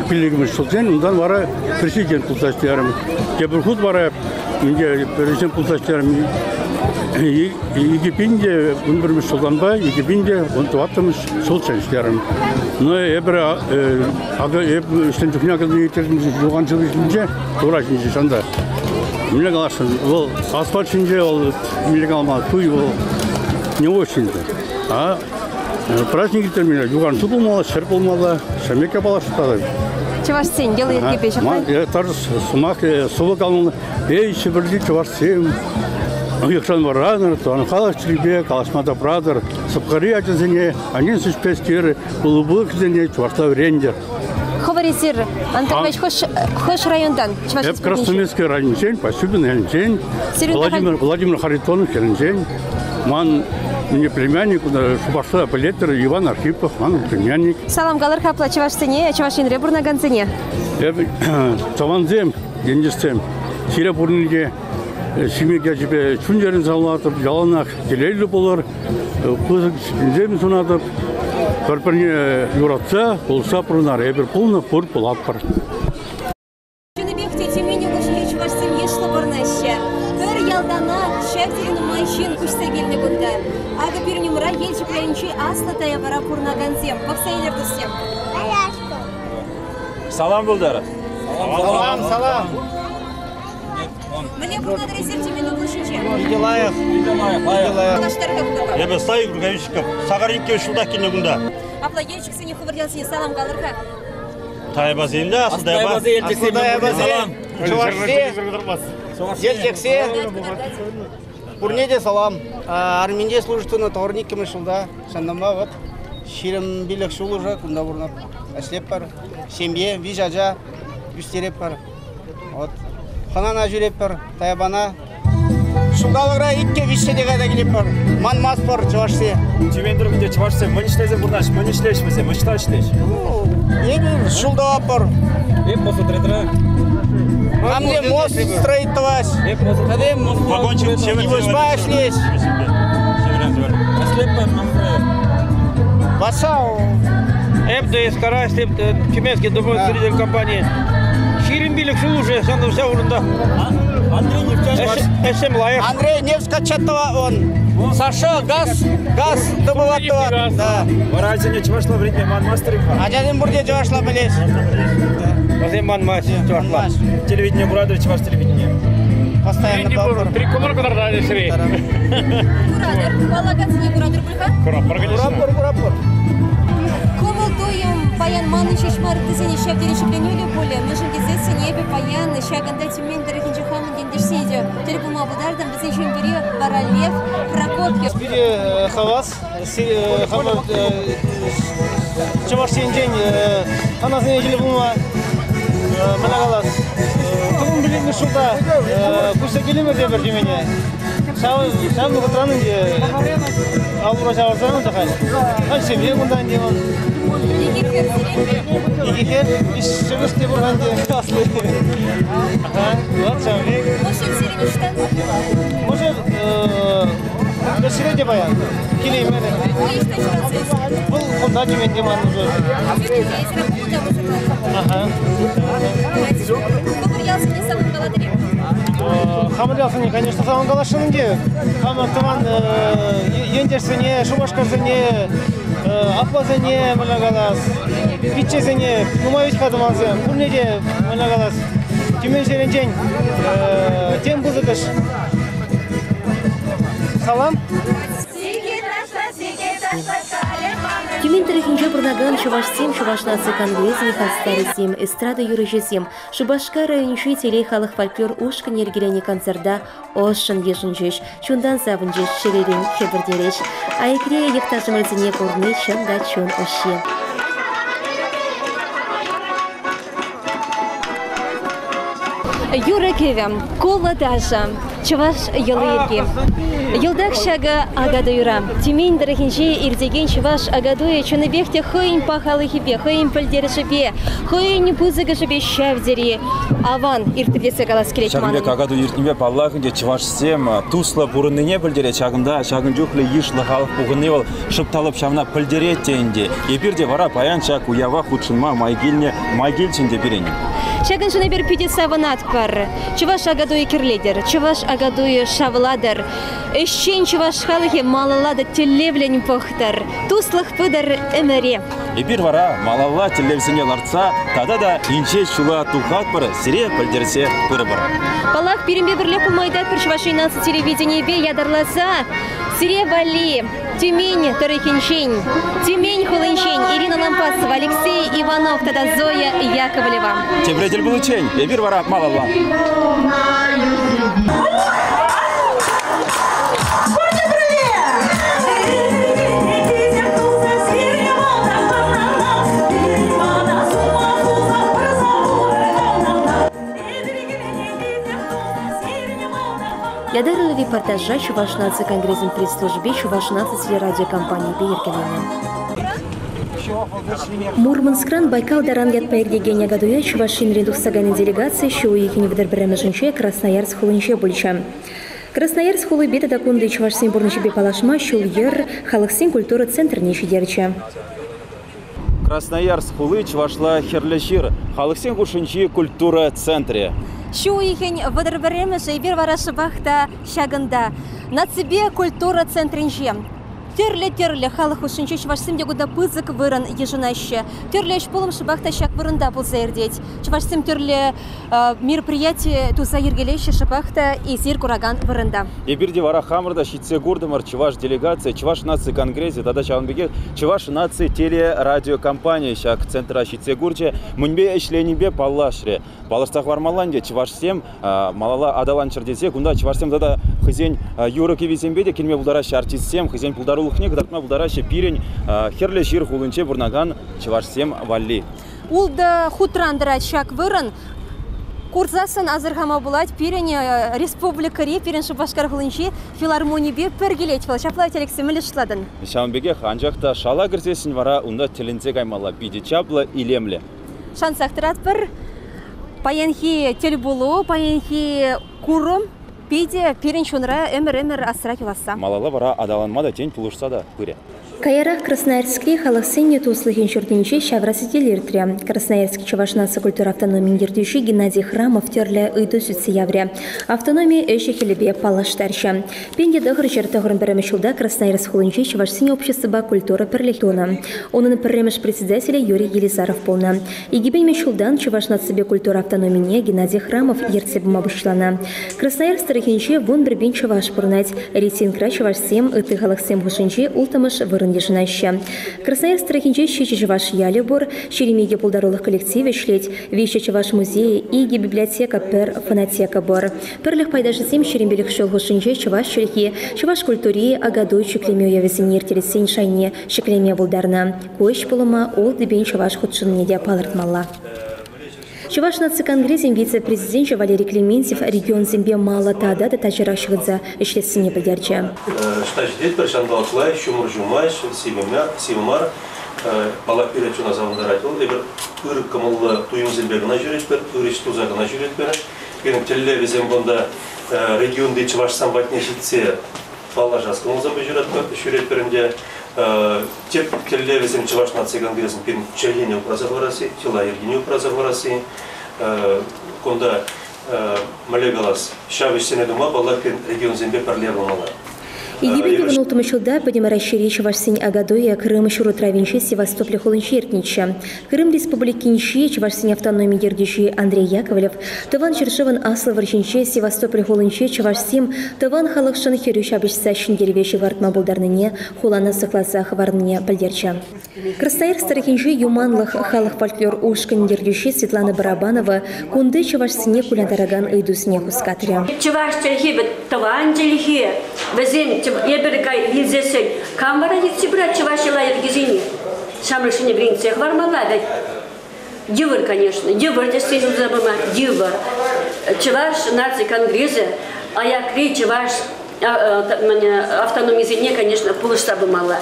пилигмиш султен, ондан бара президент пулташтарым. Кебурхут бара президент пулташтарым. Египинде унбирмиш султанбай, Египинде онтуаттымыш султанштарым. Но эбра ага эштен тухнякады етердимиз жуганчылышынче турашынче шанда. Мне кажется, асфальт шинже, миллигал туй, не очень-то. А праздники термина, юган тут мало, серп мало, шамека была что-то. Чуваш сень делает кипиш. Я тоже сумак, сувакал, еще берди чуваш сень. Якшан варанер, то анхалаш трибе, калашмата брадер, сапкари атезене, они суспестиры, улубук зене, чувашла рендер. Ховарисир, Антонович, хош райондан. Это Красноярский район, Посюбин, Владимир Харитонов, ман мне племянник, Шубашла Палетер, Иван Архипов, ман племянник. Салам галарха плачеваш цене, чувашин ребур на ганцене. Таванзем, ендестем, Сирапурниге, семья тебе чунжерин залатып, жаланах, телейлі болар, кузык зем сунатып, Парпарне юратса, полса прунар, эбер полна пор полаппар. Чунебек тетемени гуши чувашсем ешло барнаща. Пер ялдана шефтерин майшин куштагельне гунда. Ага пирнюмра елчи пленчи асла тая бара пурнаганзем. Баксайлер дусем. Салам булдар. Салам. Мне благодаря сертимени гушиче. Делаев. Я бы стою руководителем. Сагаринке шуда кинегунда. Апла елчик сени хубарделсин салам галарха. Тайбазинда, Асудайбазин. Чувашсе. Елчексе. Пурнеде салам. Арминде служит на торнике мышулда. Шандама вот. Ширим билек шулужа кунда бурнап. Аслеппар. Семье вижажа. Юстереппар. Вот. Ханана жүреппар. Тайбана. Шугалыгра икке вишедеге да келеппар. Ман маспар чувашсе. Тивендиргинде чувашсе мыништезе бурнаш, мыништешмесе, мышташтеш. Эбир шулдаппар. Посмотретра. Амне мост строительствовать. Кадем вагончик невозбашлись. Басау. МДС Караслеп, Тюменский духовный строитель компании. Ширимбилик Шулуже, сам вся урында. Андрей Невскачатова он. Саша газ добыватого. Да. Варазине чувашла время манмастерика. Аджадин бурде чувашла белес. Воземан мастер чувашла. Телевидение Бурадович, ваш телевидение. Постоянно бабур. Три комар квадрата шри. Курадер, балагацини курадер бульха. Курапор. Кому тоем паян маны шишмар тысяни шевдери шепленюли поле. Мышин кезеси небе паян шаганда тюмен дорогинчи хамын дендешсейдю. Телепума будардан біз еще бери Баралев, Прокопьев. Бери хавас, хавас чавашсен день, анасыне телепума манагалас. Тугун билетни шулда, куса келемер де бір демене. Сам бұғытраның де алура жауырсаның тақай. Ай семье бұндан демон. Егекер, иш шығыс де бұрған де аслы. Вот, шамбек. Может, серенештен? Может, Mesele de bayan. Kileyim ben. Bu konuda cümen demanı zor. Хамыр ялсыне, конечно, самым галашының де. Хамыр таман ендерсіне, шубашкасыне, апазыне, мұна галас. Питчесіне, нумайыш қадымансы, күрнеде, мұна галас. Тюмен жерен жен, тем бұзықыш. Салам. Тюмень тарихинче бурнаган Чувашсем, Чувашнасы конгрессіне хастарысем, эстрада юрыжесем, Шубашка районче телей халық фольклор ушкан ергелене концерда ошын ешінчеш, чундан савынчеш, шеререн хебірдереш, айкре ектажымырзіне көрне чын да чун още. Юра кевем, кола даже, Чуваш елыйки. Елдак шага агада юра. Тюмень дорогинче ирдеген Чуваш агадуя чуныбехте хыйн пахалы хипе, хыйн пальдері шипе, хыйн пузыга шипе шавдери. Аван иртыдесе галас келет манын. Шагынбек агаду иртнебе паллахынде Чувашсем туслы бурынныне пальдере чагында шагын жүхлі ишлы халық бұғынны бол шыпталып шамна пальдере тенде. Епирде вара паян чак уява худшынма майгельчінде беренем. Шагын жына бер пиде саванат пар. Чуваш агадуя кирледер, Чуваш агадуя шавладер. Эшчен Чуваш халыхе малалада телевлен похтар. Туслых пыдар эмере. Епир вара малалла телевсене ларца, тада да инче чула тухат пары, сире пальдерсе пыры бар. Палах перембе бірле пулмайдат пір Чувашинасы телевидение бе ядарласа. Сире вали, Тюмень тарихинчень, Тюмень хулынчень, Ирина Лампасова, Алексей Иванов, тада Зоя Яковлева. Тембретель булычень, епир вара малалла. Ядарылы репортажа Чувашнасы конгрессин пресс-службе Чувашнасы телерадиокомпании Бейеркелена. Мурманскран Байкал даран ятпайырдеген ягадуя Чувашин редуксаганын делегация шоуихини вдербіремежінче Красноярск хулынче бульча. Красноярск хулы беті дакунды Чувашсин бурнычебе палашма шулйер халықсин культура центр нешедерче. Красноярск хулы Чувашла херлешир халықсин хушынчи культура центре. Шуихень вдербіремеж ебір варашы бақта шагында. На тебе культура центринче. Терле халық ушынче Чувашсем дегуда пызык вырын ежинаще. Терле шполым шыбақта шак вырында болса ердеть. Чувашсем терле мероприятие туза ергелеще шыбақта и зир кураган вырында. Ебирде вара хамырда шитсе гурдымар Чуваш делегация, Чуваш нации конгрессе, тада чаванбеге Чуваш нации телерадиокомпания шак центра шитсе гурче, мунбе эшленибе паллашре. Палаштах вармаланде Чувашсем малала адаланчыр десе, кунда Чувашсем тада хызень юрыки визембеде келме булдарашы артистсем, хызень пулдарулыхне, кадартма булдарашы пирень херле жир хулынче бурнаган Чувашсем валли. Улда хутрандыра шак вырын, курзасын азырхама булать пирень республика ре, пирень Шубашкар хулынче филармонии бе пергелеть. Шаплайт Алексей Мелешладын. Шамбеге ханжақта шала кірсесін вара унда телензе каймала биде чаплы илемле. Шансақтырат бір паянхи телбулу, паянхи курым, пиде пирень шунра эмер асыра киласа. Малала вара адаланмада тень пулышса да пыре. Каярах Красноярский халықсыне туслыхин шүртінче шаврасы телертре. Красноярский Чувашнасы культура автономийн дердюші Геннадий Храмов терлі үйді сүтсі явре. Автономия өші хелебе палаштаршы. Пенде дығыр жертығырын бірімішілда Красноярск хулынче Чувашсыне обществоба культура пірлектуна. Оның пірреміш председателя Юрий Елизаров полна. Игибен мешілдан Чувашнасыбе культура автономине Геннадий Храмов ерцебіма бұшлана. Красноярск тарихинче вон бірбен Чуваш бұрнать. Рейтингра Чувашсем ыты халықсем хушынче ултамыш вырын ешінайшы. Красноярск тарихинче шечі Чуваш ялі бұр, шеремеге пулдарулық коллективе шлеть, вещи Чуваш музеи иги библиотека пер фонотека бұр. Перліх пайдашысем шерембелік шол хушынче Чуваш шерхи, Чуваш культури агадуй чеклеме уявесенер тересен шайне шеклеме бұлдарна. Көш бұлыма ол дебен Чуваш худшынне де палыртмалла. Чуваш нации конгрессин вице-президент Валерий Клементьев регион зембе мало тада да тачырак шығыдза ішлесіне білдерчі. Штаждет першандалықлай, шумыр жумай, севмар, бала перечу назавында айтыл. Ебір ыр кымылы туйым зембегіна жүрет бір, ыр іш тузағына жүрет бір. Кенің телі везем бұнда регионды Чуваш самбатне жетсе, балла жасқымыз жүрет бірінде теп келде весен чуваш нация конгрессин пин чергене управление тела ергене управление конда малегалас шавишсене дома баллар пин регион зембе парлермалар. Египет в нолтом шелда подема расширить Чувашсень Агадоя Крым Шуру Травинчи Севастополь Холынчеркнича. Крым Республики Ничи Чувашсень автономии Ердичи Андрей Яковлев Таван Чершеван Асла Варчинче Севастополь Холынче Чувашсем Таван Халакшан Херюшабишса Шиндеревеши Вартма Булдарныне Хулана Сахласах Варныне Пальдерча. Красноярск Старыкинчи Юманлах Халах Фольклор Ушкин Ердичи Светлана Барабанова Кунды Чувашсене Куляндараган Эйдусне Хускатря. Таван Джельхи Везем Еберкай Вильзесей, камера Ектибра, Чувашила Ергизини. Шамрышине Бринцех Вармалада. Дивер, конечно, Дивер, действительно забывать, Дивер. Чуваш нации Конгресса, а я кричу Чуваш автономии земли, конечно, пусть забывала.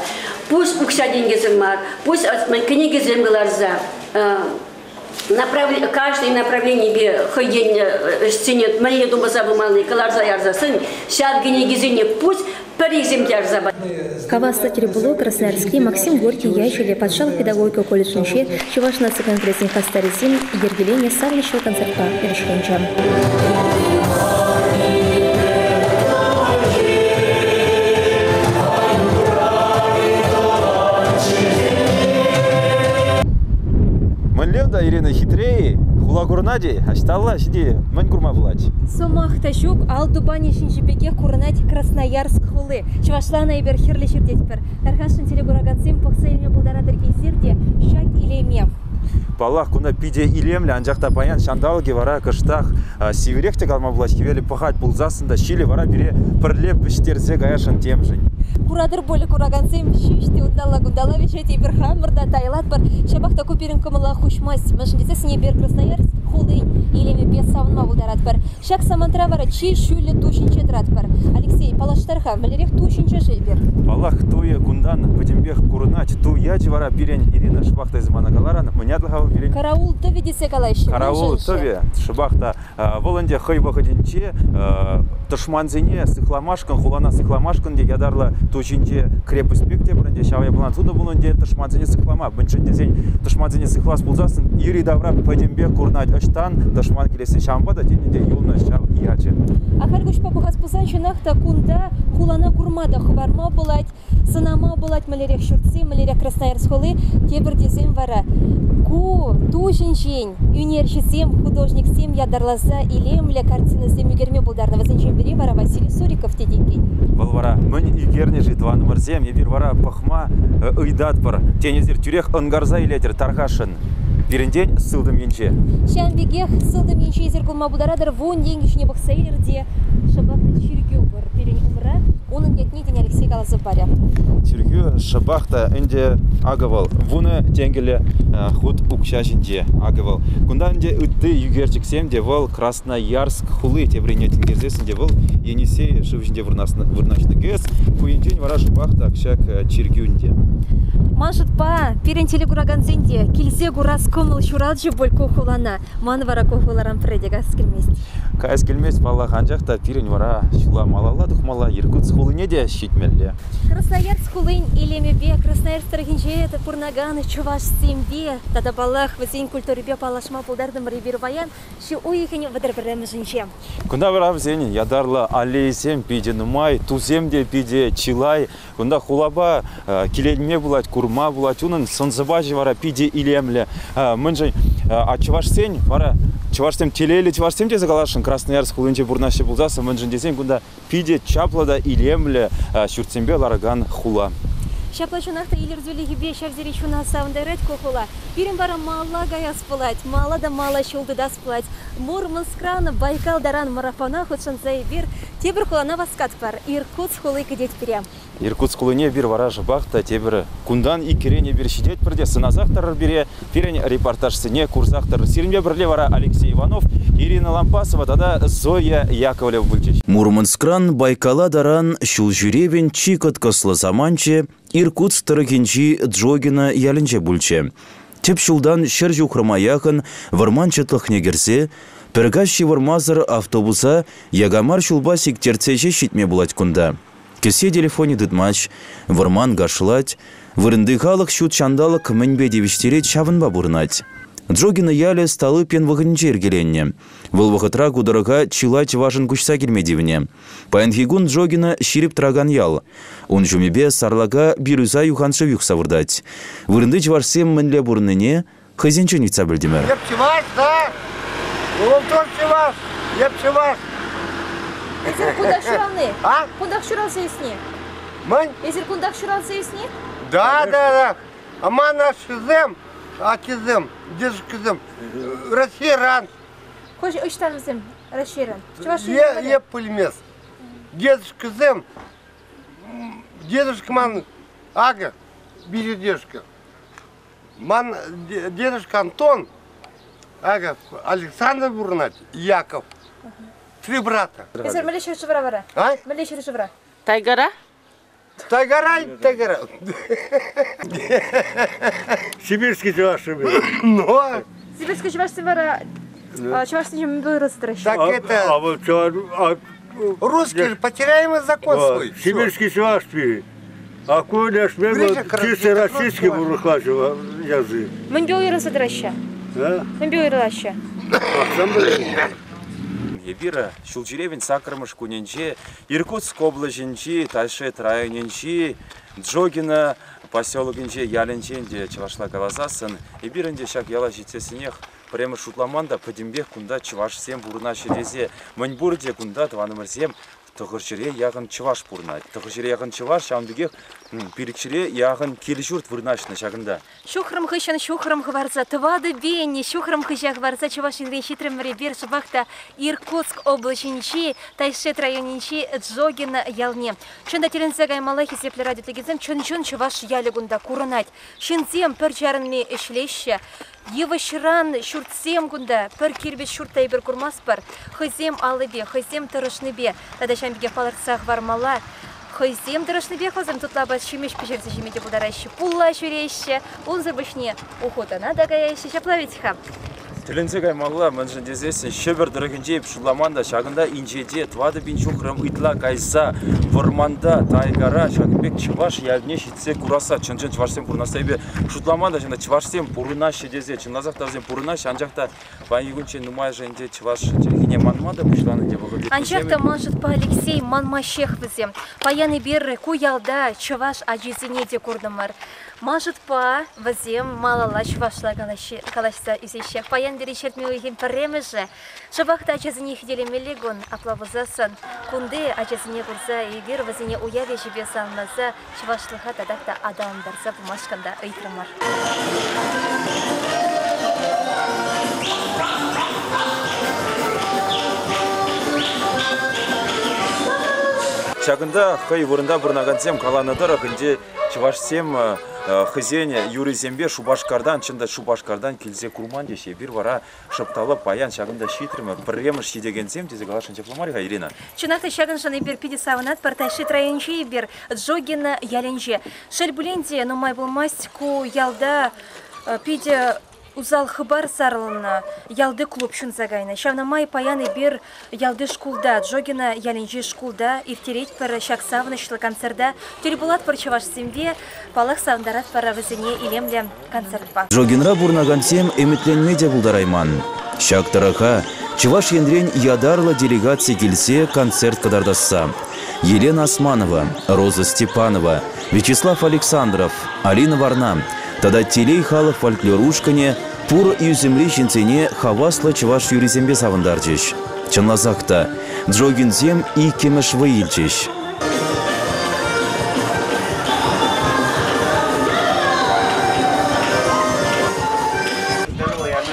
Пусть укся деньги земар, пусть книги земларза. Каждое направление бе ходень стенет, мне дома забывали, коларза ярза сын, сяд книги земли, пусть Каваса Теребуло, Красноярский, Максим Горький, Яйчеле, подшал педагогику колледжинче, Чуваш нации конгрессин Хастарисин, Ергелене, Савничего концерта Перешкенча. Манлевда Ирина хитрее, хулагурнади, ашталла сиди, маньгурма булач. Сомах тащук, алдубани шинчипеке курнать Красноярск хулы. Чувашлана ибер хирле ширдетпер. Тархашин телегураганцим пахсельме булдарадыр изирде, шак илеме. Балах куна пиде илемле, анжақта паян шандалги вара кыштах северекте калма булачки вели пахать булзасында шили вара бире пірлеп біштерзе гаяшын темжин. Курадыр боли кураганцим шиште удала гудала вечети ибер хамырда тайлат бар шабахта куперин камала хушмасть. Машиндесе сне бер Красноярск хулын илеме без савнма булдарат бар. Шак самантра вара чи шюле тушинче драт бар. Алексей Палаштарха малерех тушинче жейбер. Балах туе кундан путембех курнать ту яджи вара бирень Ирина шабахта из Манагаларан мнядлахал бирень. Караул тови дисе калайши. Караул тови шабахта волонде хойба ходинче тушманзине сыхламашкан хулана сыхламашкан де ядарла тушинче крепость бекте бренде шавая булан туда булонде тушманзине сыхлама бынчынде зень тушманзине сыхлас булзасын ири давра путембех курнать аштан тушман келесе шамбада денде юлна шав яджи. Ахаргуш папахас пусанчынахта кунда хулана курмада хабарма булать сынама булать малерех шуртсы малерех Красноярск холы тебірдезем вара. Ку тушинчень юнерчисем художниксем ядарласа илемле картинасем югерме булдарна вазенчен бери вара Василий Суриков те деньги. Валвара мын игерне жи два номерзем ебир вара пахма ыйдат бар тенезер тюрех ангарза илетер тархашын. Бирендень сылдым енче. Шамбегех сылдым енче зеркулма бударадыр вон деньги шне бахсаилерде шабахта чиргю бар перень умра. Onun yetmeyden Алексей Галазов баря. Чиргю шабахта энде агавал. Вуны тенгеле худ укшашинде агавал. Кунданде үтті югерчиксем де вал Красноярск хулы тебрене тенгерзесін де вал Енисей шывжинде вырначны гэс. Куенчен вара шабахта акшак чиргюнде. Маншыт па, перен телегураганзенде, килсе гурас комыл шураджы болько хулана. Ман вара кохуларам предегас келмест. Кайс келмест палла ханжақта перен вара шула малала духмала Иркутск хулыне де щитмелле. Красноярск хулын илемебе, Красноярск тархинче пурнаганы чуваш сембе, тада балах вазень культуребе палашма пулдардым рибир ваян, ши уйхене вадырбірем жинчем. Кунда вара взени ядарла алейсем пиде нумай, туземде пиде чилай, кунда хулаба киледме булать, курма булать, унын сонзыбажи вара пиде илемле. Мынжын а чувашсень вара чувашсем телели чувашсем де загалашын Красноярск хулынче бурнаще булзасы мынжын десен кунда пиде чаплада илемле шуртсембе лараган хула. Шаплачунахта илерзулиги бе шавзеричуна саундерет кохула. Пирим бара мала гаяс плать, мала да мала шулды дас плать. Мурманскрана Байкал даран марафона хотшанзай бир тебір хулана васкат пар. Иркутск хулы кедет пирям. Иркутск хулыне бир вара жабахта тебір кундан и керене бир шидет бірде сыназақтар бире пирен репортаж сыне курсақтар сиринбе бірле вара Алексей Иванов, Ирина Лампасова, тада Зоя Яковлев Бульчич. Мурманскран Байкала даран шулжуревен чикот кослазаманче Иркутск тарыгенчи Джогина ялінче бульче. Теп шулдан шер жухрамаяхын варманчатлық негерсе, піргащи вармазыр автобуса ягамар шулба сектерцеше шитме булать кунда. кесе телефоне дыдмач, варман гашлать, вырынды халық шут шандалық мінбе девиштерет шавынба бурнать. Джогина яле сталы пен вағынчер келенне. Выл вақытра кудырыға чилать важын күшса келмедивіне. Паянхигун Джогина ширип траган ял. Он жумебе сарлага бирюза юханшы юх савырдать. Вырынды чварсем мінле бурныне, хызенчен вица білдімер. Епчеваш, да? Улымтон чеваш, епчеваш. Езер кудак шуралны? А? Кудак шуралса есне? Мань? Езер кудак шуралса есне? Да. Аман ашызым, акизым, дежкизым. Расширан. Хош ыштанызым, расширан. Еп пульмес. Дедушкизым, дедушка ман, ага, дедушка. Ман, дедушка Антон, ага, Александр Бурнать, Яков. 3 брата. Езер милешер живра вара? А? Милешер живра. Тайгара? Тайгара. Сибирский чуваш. Ну. Сибирский чуваш вара. Чуваш не был растращен. Так это. Русский же потеряем закон свой. Сибирский чуваш. А куда ж чисто российский бурухлачил язык. Мы бил растраща. Да? Мы бил растраща. Ебира шулчеревин сакрымыш куненче, Иркутск облаченче, Тайшет районенче, Джогина поселогенче, Яленченде, Чевашла Калазасын, Ебиренде шак яла житесинех, прямо шутламанда, Падимбех кунда Чеваш сем бурна шерезе, Маньбурде кунда Тванымырсем, Тохырчере яғын Чеваш бурна. Тохырчере яғын Чеваш, шамбегех, Пирикчере яғын Келишурт бурнашны шагында. Шухрам хыщан шухрам хварца, твады бенни, шухрам хыща хварца, Чевашин рейшитрем ребер шабахта, Иркутск облаченчи, Тайшет районенчи, Джогина ялне. Чында телензегай малахи сепле радио тегизем, чын Чеваш ялегунда куранать. Шинзем перчарынми эшлеща, Евашран шуртсем гунда, пер кирбет шуртай бер курмаспар, хызем алыбе, хызем тырышныбе, тада шамбеге паларцах вармала, хызем тырышныбе хызем тутлаба шимеш пешерсе шимете бударащи, пулла шуреща, он зарбышне ухотана дагаящи, шаплавитха. Телензегай мала, mənжін дезесін, шөбір дұрығынже пшыламанда шағында инжеде, твады бин шухрым итла кайса, варманда, тайгара, шағынбек Чеваш ялне шитсе кураса, чын Чевашсем курнаса ебе, пшутламанда жында Чевашсем пурына шедезе, чынлазақтарзем пурына, анжақта байығынче нумай жынде Чеваш жергене манмада пұшланы деп ұғы. Анжақта маншыт па Алексей манмашех бізем, паяны беррі куялда Чеваш ажизине де курдымар. Мажыт па вазем малала Чевашла калашса изещех, паян дери шертмеуихин паремеже, шабахта ачазине хиделемелегон аплавызасан, кунде ачазине курса егер вазине уяве жебе салмаза, Чевашлыха тадакта адамдарса бумашканда ыйтрамар. Шагында хай вырында бурнагансем каланадыр, хынде Чевашсем хызене юризембе Шубашкардан, чында Шубашкардан келзе курман десе, бир вара шыпталып паян шагында шитрімі, пірреміш шидегенсем, тезе галашын тепломариға, Ирина. Чынақта шагыншаны бер пиде савынат, партайшит районче бер Джогина яленже. Шельбуленде, нумай булмасть ку ялда пиде узал хыбар сарлына, ялды клуб шын загайна. Шавнамай паяны бер ялды шкулда, Джогина яленже шкулда, ифтереть пара шаксавнышлы концерда, теребулат пар Чевашсембе, палах савндарат пара вызыне илемле концертпа. Джогинра бурнагансем эметленмеде булдарайман. Шак тараха, Чеваш ендрен ядарлы делегация келсе концерт кадардасса. Елена Османова, Роза Степанова, Вячеслав Александров, Алина Варна, тада телей халық фольклорушкане, пур и земли шинцене хавасла Чеваш юризембе савындарчиш. Чынлазақта, Джогинзем и кемеш выилчиш.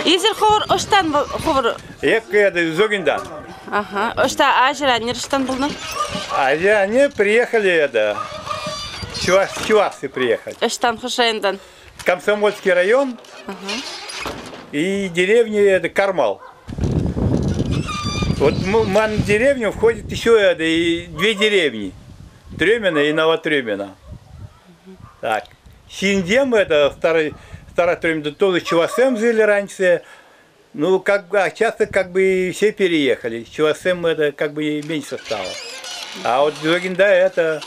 Изер ховор оштан ховор. Ек Зогиндан. Ага. Ошта ажра нерштан булны? Они приехали Чувашцы приехали. Оштан хошаендан. Комсомольский район. И деревня Кармал. Вот в мою деревню входит еще 2 деревни. Трёмина и Новотрёмина. Так. Синдем это старая Трёмина, тоже Чевасем жили раньше. Ну, часто все переехали. Чевасем это меньше стало. А вот Зогинда это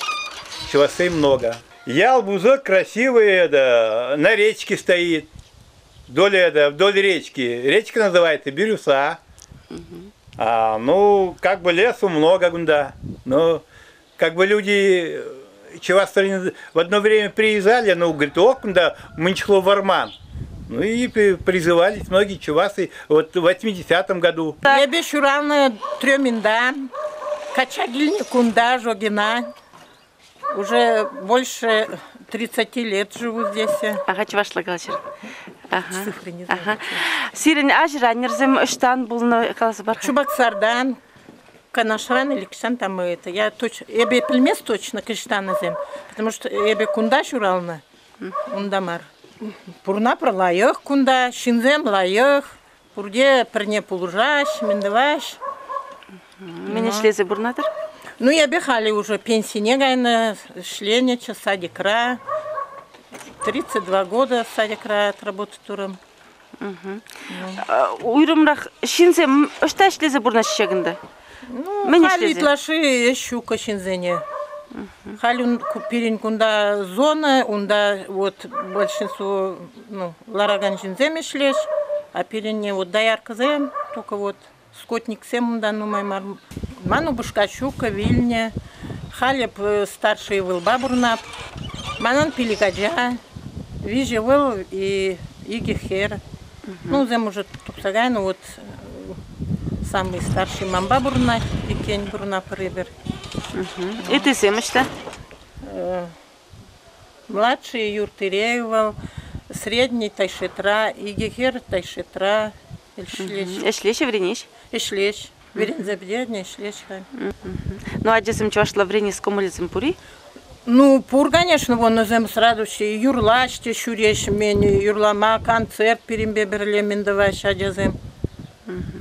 чувасей много. Ял бузок красивый, да, на речке стоит. Вдоль речки. Речка называется Бирюса. Ну, как бы лесу много гунда. Но как бы люди чуваши в одно время приезжали, ну, говорит, окунда Мынчло Варман. Ну и призывались многие чувасы вот в 80-м году. Я бешуравна Трёминда, Качагильни Кунда, Жогина. Уже больше 30 лет живу здесь. Ага, чувашла галачыр. Цифры не знаю. Сирен ажра нерзем ыштан булны каласы бар. Чубаксардан, Канашран или Киштан там это. Я бе пельмес точно Киштан назем, потому что я бе Кунда шурална, ундамар. Пурна пролаях Кунда, шинзем лаях, пурде перне полужаш, мендеваш. Меня шлезе бурнатыр? Ну, я бехали уже пенсии гайна, шленеча, садикра. 32 года садикра отработать туром. Уйрымрах шинзем ышта шлезе бурнаш шегінде? Ну, хали тлаши щука шинзене. Хали перень кунда зона, унда вот большинство, ну, лараган шинземе шлеш, а перень вот доярка зем, только вот скотник сем да, ну, маймар. Ману бушка щука, вильня, халеп старший был бабурнап, манан пиликаджа, вижи был и игихер. Ну, зем уже тупсагай, ну вот самый старший мамбабурна и кень бурна прибер. И ты семечта? Младший Юртыреевал, средний Тайшетра, игихер Тайшетра, Эшлеш врениш? Эшлеш. Верен забдедня, эшлеш. Ну, а десем чувашла врениш комулицем пури? Ну, пур, конечно, вон назем срадущий. Юрлаште шуреш мени, юрлама концерт перембеберле мендаваш адязем.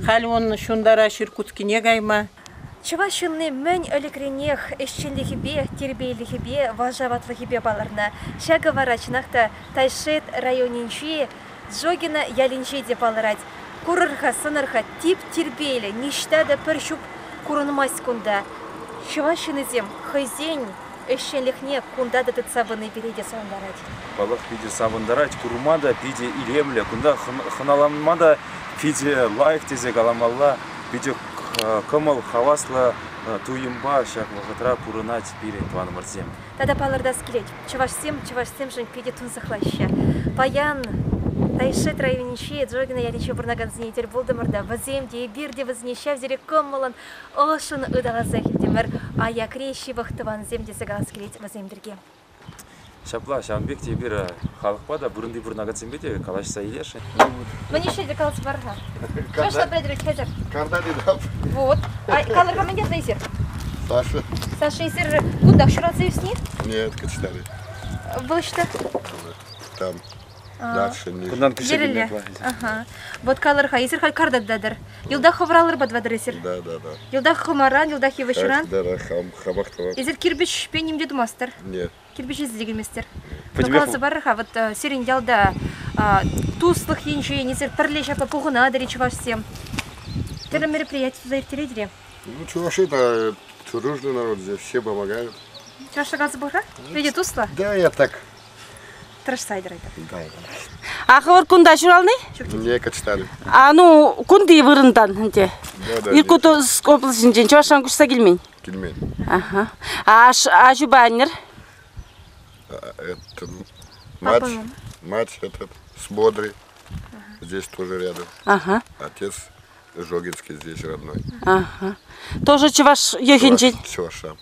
Хали он шундара ширкутски негайма. Чувашынны мен элекренех эшченлихибе, тербейлихибе, важаватлихибе баларна. Шага варачнахта Тайшет районинчи, Жогина ялинчи де баларать. Курырха, сынырха, тип тербейлі, ништа да першук курынмас кунда. Чувашынызем хызень эшченлихне кунда да тыцабыны береде савандарать. Балах пиде савандарать, курумада пиде илемле, кунда ханаламмада пиде лайк тезе галамалла, пиде кымыл хавасла туйымба шак вағытра пурынать бире туан мырзем. Тада палырдас келет. Чувашсем жын пиде тунсахлаща. Паян Тайшет районинчи, Джогина яличи бурнаганзине тер булдымырда, ваземде, бирде вознеща взере кыммылын, ошын ыдалаза хилдемір, аякреши вақтыван земде загалас келет ваземдерге. Шапла, шамбек тебе халықпада бұрынды бурнагансембеде калашса илеші. Мне ще де калыс барға. Шашла бредрик хезер. Карда дедап. Вот. Калырға мен дед найсер? Саша. Саша есер кудақ шурат зевсіне? Нет, Качтали. Был что? Там. Дальше не. Жереле. Ага. Вот калырға есер хал кардат дадыр. Йылда ховралыр бадвадыр есер? Да. Йылда хымаран, йылда хевешран? Да, хамақтыва. Есер кирбиш пенем дед мастер? Нет. Кирбиш іздегілместер. Ну, калысы барыға, вот серин ялда туслых енче, несер пірле шапла пуғына да речі вашсем. Тірі мероприятие за иртередере? Ну, чуваши это дружный народ, здесь все помогают. Чуваши калысы барыға? Веде тусла? Да, я так. Трашсайдер айтыр. Да. Ахыр кунда шуралны? Не Качтали. А ну, кунды вырындан, де? Да. Иркутск областында чувашан күшса келмейн? Келмейн. Ага. А жубанер? Это мать этот, с Бодрой, здесь тоже рядом. Ага. Отец Жогинский здесь родной. Ага. Тоже чуваш ехинчен? Чуваша.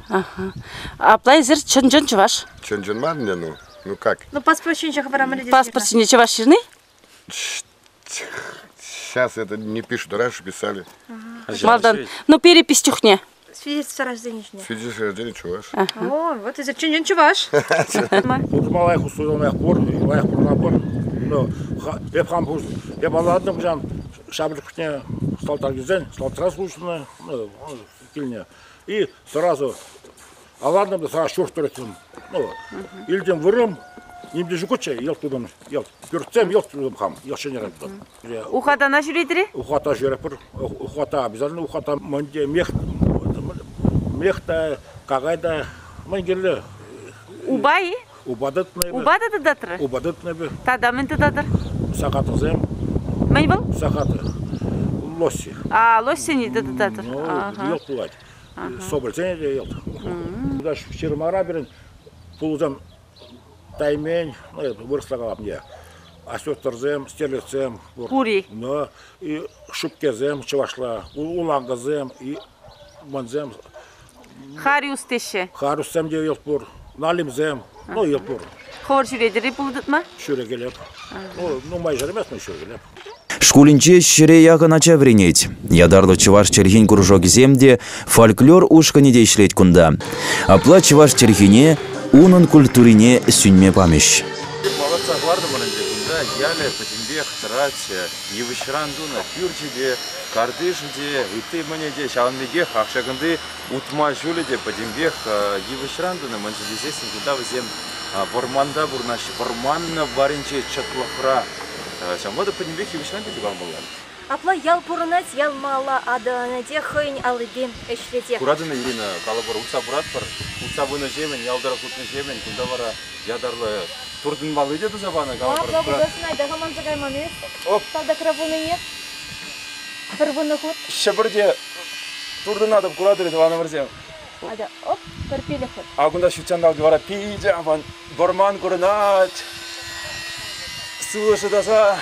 Ага. А плайзер ченджен чуваш? Ченджен мадня, ну как? Ну паспорт ченчах варамали. Паспорт не чуваширный? Сейчас это не пишут, раньше писали. Малдан. Ну перепись тюхне. Свидетельство о рождении. Свидетельство о рождении чуваш. О, вот из-за ченчен чуваш. Малайх устроил пор, лайх пор на пор. Ну, я хам пусть, я баладным жан, шабрикне стал так дизайн, стал трасслушно, ну, кильня. И сразу, а ладно, бы сразу шуртуритым. Ну, или тем вырым, им держу куча, ел тудам, ел пюрцем, ел тудам хам, ел шенерен тудам. Ухата на жюридри? Ухата жюрепер, ухата обязательно, ухата манде мехта, какая-то Мангерле. Убай? Убадытный. Убадыты датыры? Убадытный бы. Тада мінті датыр? Сақаты зем. Мәй бұл? Сақаты. Лосси. Лосси не датыр? Ну, ел пулать. Соболь цене де ел. Даже вчера мара берін, пулузам таймень, вырслағалап не. Асеттірзем, стерлецем. Кури. И шупкезем, чывашла, улаңғызем, и манзем. Хариус теші? Хариусем де ел пұр. Налимзем, ел пұр. Хор жүредері бұлдыт ма? Шүрегелеп. Ну, майжар емес, шүрегелеп. Шкулинче шире яғы нача вренеть. Ядарлы чуваш черхин кружок земде фольклор ушкани дейшлеть кунда. Апла чуваш черхине унын культурине сюньме памящ. Молодца гварда баранде кунда яле потембех трать невышрандуна пюрчеде кардышеде итты манеде шалмеге хахшагынды утма жуледе потембех невышрандуна манжелизесин кунда взем борманда бурнаш борманна баринче чатлахра. Шамвада потембех невышранду дебам была. Апла ял пурнать, ял мала аданаде хынь алыдем эшледе. Курадына Ирина калабар утса брат бар, утса выны жемен, ялдара кутны жемен, кунда бара ядарлы турдын малы деді забаны калабар. Апла бұдасын айда хаман загайман ес. Талда крабуны еп. Кырбыны хут. Шабырде турдын адып курадыры дебаны бірзем. Айда, оп, кырпелі хут. Агунда шучандалды бара пиде, аман борман курнать. Слушай, даса.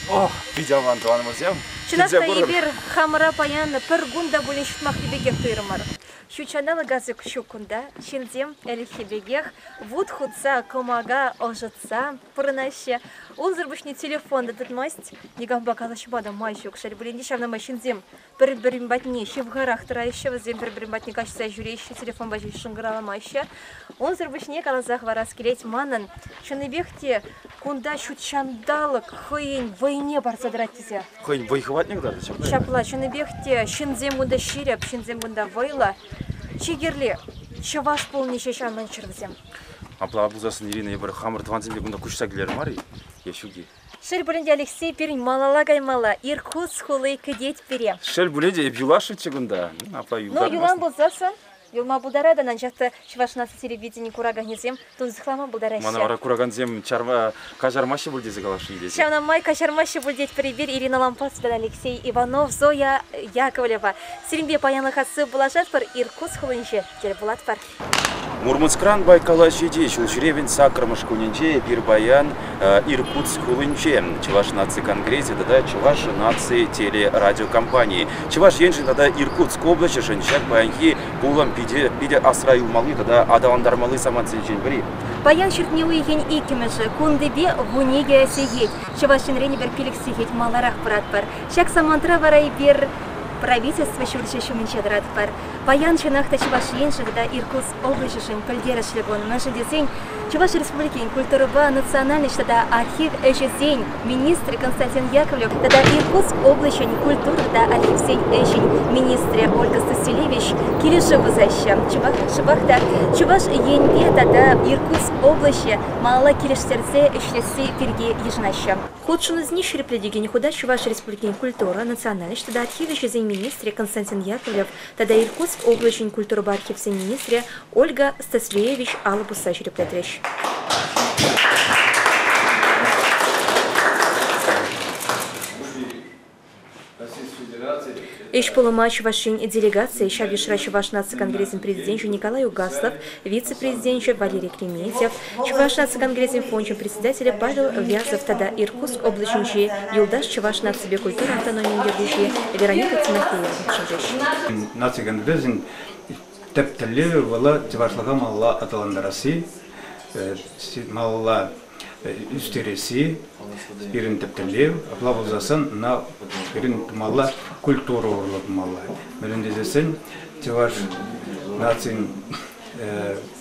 Ох, пиджаман туаны мұрсем. Чынақта ебер хамыра паяны пір гунда бөлін шутмақ ебегек тойрымар. Шучаналы газы күші күнда, шендем әлі хебегех, вуд худса, комага, ожытса, пұрынашы. Он зырбышны телефонды тұтмаст, негам бақалы шыбада май жоқ. Шәрі бүлінде шавнама шендем бір-бірін батне, шевғарақ тұрайшы, візем бір-бірін батне кашса жүрейші, телефон бажы шыңғыраламайшы. Он зырбышне қалазақ варас келет манын. Шыныбекте кунда шучандалық хыйын войне барса дыратизе. Хыйын войхыват негдарды чапла. Чапла, шыныбекте шынзем гунда ширеп, шынзем гунда войла. Чигерле, чаваш полнейший шаман чырвзем. Апла абузасын Ирина ебір хамыр тванземде гунда күшса келер мари, ешуги. Шель бүлінде Алексей перін малала гаймала, иркут хулы кедет пере. Шель бүлінде еп юлашычы гунда. Апла юлдар. Ну, юлан болзасын. Юлма бұлдарада, нанжақты шывашнасы телевидение кураганезем, тунзықлама бұлдарайшы. Мана вара кураганзем кажармашы бүлдезі қалашы елезі. Шаунамай кажармашы бүлдет прибер Ирина Лампасовдан Алексей Иванов, Зоя Яковлева. Сиринбе паянлы хасы бұлашат бар, иркут хулыншы кел бұлат бар. Мурманскран Байкала жеде, Шулшеревен Сакрамыш Кунинче, Бирбаян, Иркутск Хулынче, Чуваш нации конгрессе, тогда Чуваш нации телерадиокомпании. Чуваш еншин тогда Иркутск область, Шенчак Баянхи, Пулам Биде Асраю Малы, тогда Адаландар Малы Саманцин Джинбри. Баян шертнеуи ен икемеші, кундыбе вунеге сегет, Чувашин рени бір пелік сегет маларах брат бар. Шак самантра варай бер правительство шуршешу менчадрат бар. Баян шынақта Чуваш енші, тогда Иркутск облачышын пілдерішлігін. Мәшін десен, Чуваш республики культурыба национальный штата архив эшезень, министр Константин Яковлев, тогда Иркутск облачень культуры, да архив эшень, министр Ольга Стасилевич, Киришева заща, Чувахта, Чуваш енбе, тогда Иркутск облаче, мало кириштерзе эшлеси перги ежнаща. Худшун из них шерепледиги никуда Чуваш республики культура национальный штата архив эшезень, министр Константин Яковлев, тогда Иркутск облачень культурыба архив эшезень, министр Ольга Стасилевич, Алабуса шерепледрещ. Эшполома Чувашин делегация, Шавишра Чуваш нации конгрессен президент Николай Угаслов, вице-президент Валерий Креметьев, Чуваш нации конгрессен фондчен председателя Павел Вязов, тогда Иркутск облаченчи, Юлдаш Чуваш нации культуры автономии держащие Вероника Тимофеева. Нации конгрессен тептелевер вала Чувашлага малла аталандараси, малла үстереси, бирин тептелев, аплабузасан на бирин малла культура урлап малла. Мелендезесен Чуваш нацин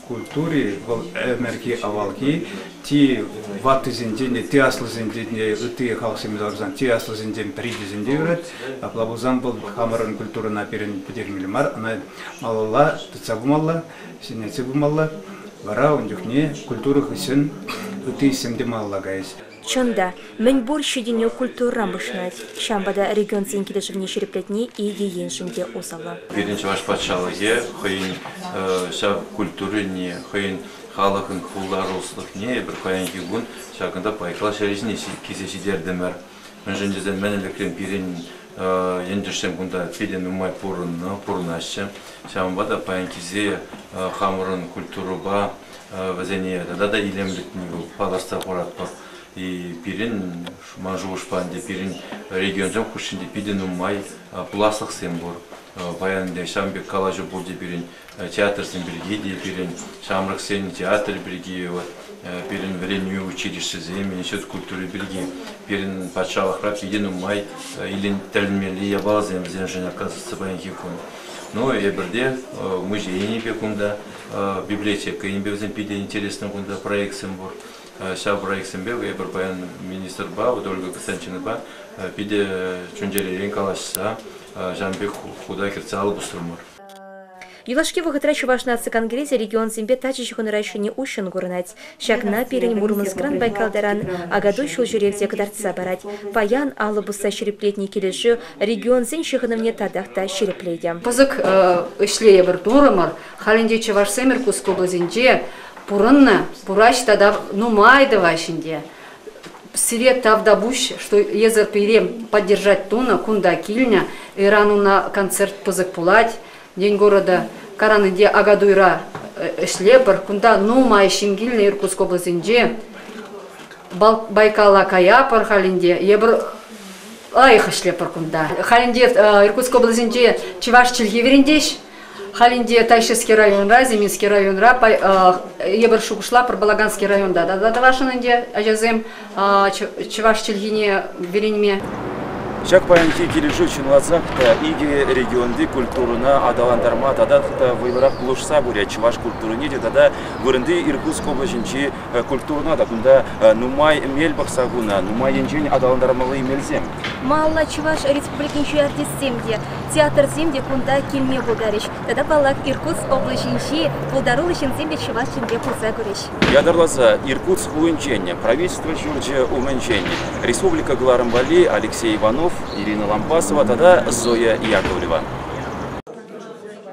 культуре вал эмерки авалки ти ваты зиндене ти аслы зиндене ти халсимизарзан ти аслы зинден приди зиндеврет аплабузан был хамаран культура на перен педермилмар она малла тцагумалла синецегумалла вара ундюхне культура хысен ти семде малла гайс. Чонда, мен бур щеденю культурам бышнать. Шамбада регион цинкелешевне череплетни и ееншинде осала. Биринчи ваш патшалыге, хойын шаб культуры не, хойын халыкын кулдаруслык не, бір хойын кигун, шакында пайкала шаризне кизеши дердемер. Мен жендезен мен элекрен бирин ендешем кунда педен умай пурнашчы. Шамбада пайын кизе хамырын культуруба, вазене да илемлетни паласта поратпа. И пирин манжушпанде пирин регионжам кушинде пиден умай пласлык сембор. Баянде шамбек калажы болды пирин театр сембергиде пирин шамрак сен театр берги пирин вренью училище зем институт культуры берги пирин патшалык рап пиден умай илин тельмели ябалзем зенженя казысы баян кикун. Ну и берде музей бекунда библиотека инбевзем пиде интересный кунда проект сембор. Шаб проектсембек ебір баян министр ба, Ольга Константиновна ба, пиде чунжеререн калашса, Жанбек худа кирцалы бустурмар. Юлашки вахытра Чуваш нации конгрессе регион Зимбе тачи хунырайшыне ущен гурнать. Шагна перень Мурманскран Байкалдаран, а году шел жюревзе кадарца барать. Паян аллабуса череплетни келеши, регион Зин шихановне тадахта черепледя. Пазык ишлея бір турамар, халинде Чуваш семер кускоблазинде, Пурынна, пурач тогда, ну майда вашинде. Сирет тавда буш, что езер перем поддержать туна, кунда кильня, Ирану на концерт пузык пулать, день города Каранынде агадуйра шлепар, кунда ну май шингильна Иркутск областинде, Байкала каяпар халинде, ебр айха шлепар кунда. Халинде Иркутск областинде Чуваш Чильгивериндеш, Халинде Тайшевский районра, Зиминский районра, ебір шугушла Балаганский районда. Да вашынынде ажазем Чуваш Чильгине веренме. Шак паянки кележу чынлазақта иге регионды культурына адаландарма тадатта вайлырақ бұлышса бұря Чуваш культурыне де тада вырынды Иркутск облачынчи культурына да күнда нумай мел бақсағуна, нумай енжен адаландармалы мелзем. Малла Чуваш республикинчи артист земде, театр земде кунда килме бұлдарыш. Тада балак Иркутск облачынчи бұлдарулы земде Чуваш ченде пулса көреш. Ядарлаза Иркутск уынчене, правительство Чурджи уменчене, Республика Гларамбали, Алексей Иванов, Ирина Лампасова, тогда Зоя Яковлева.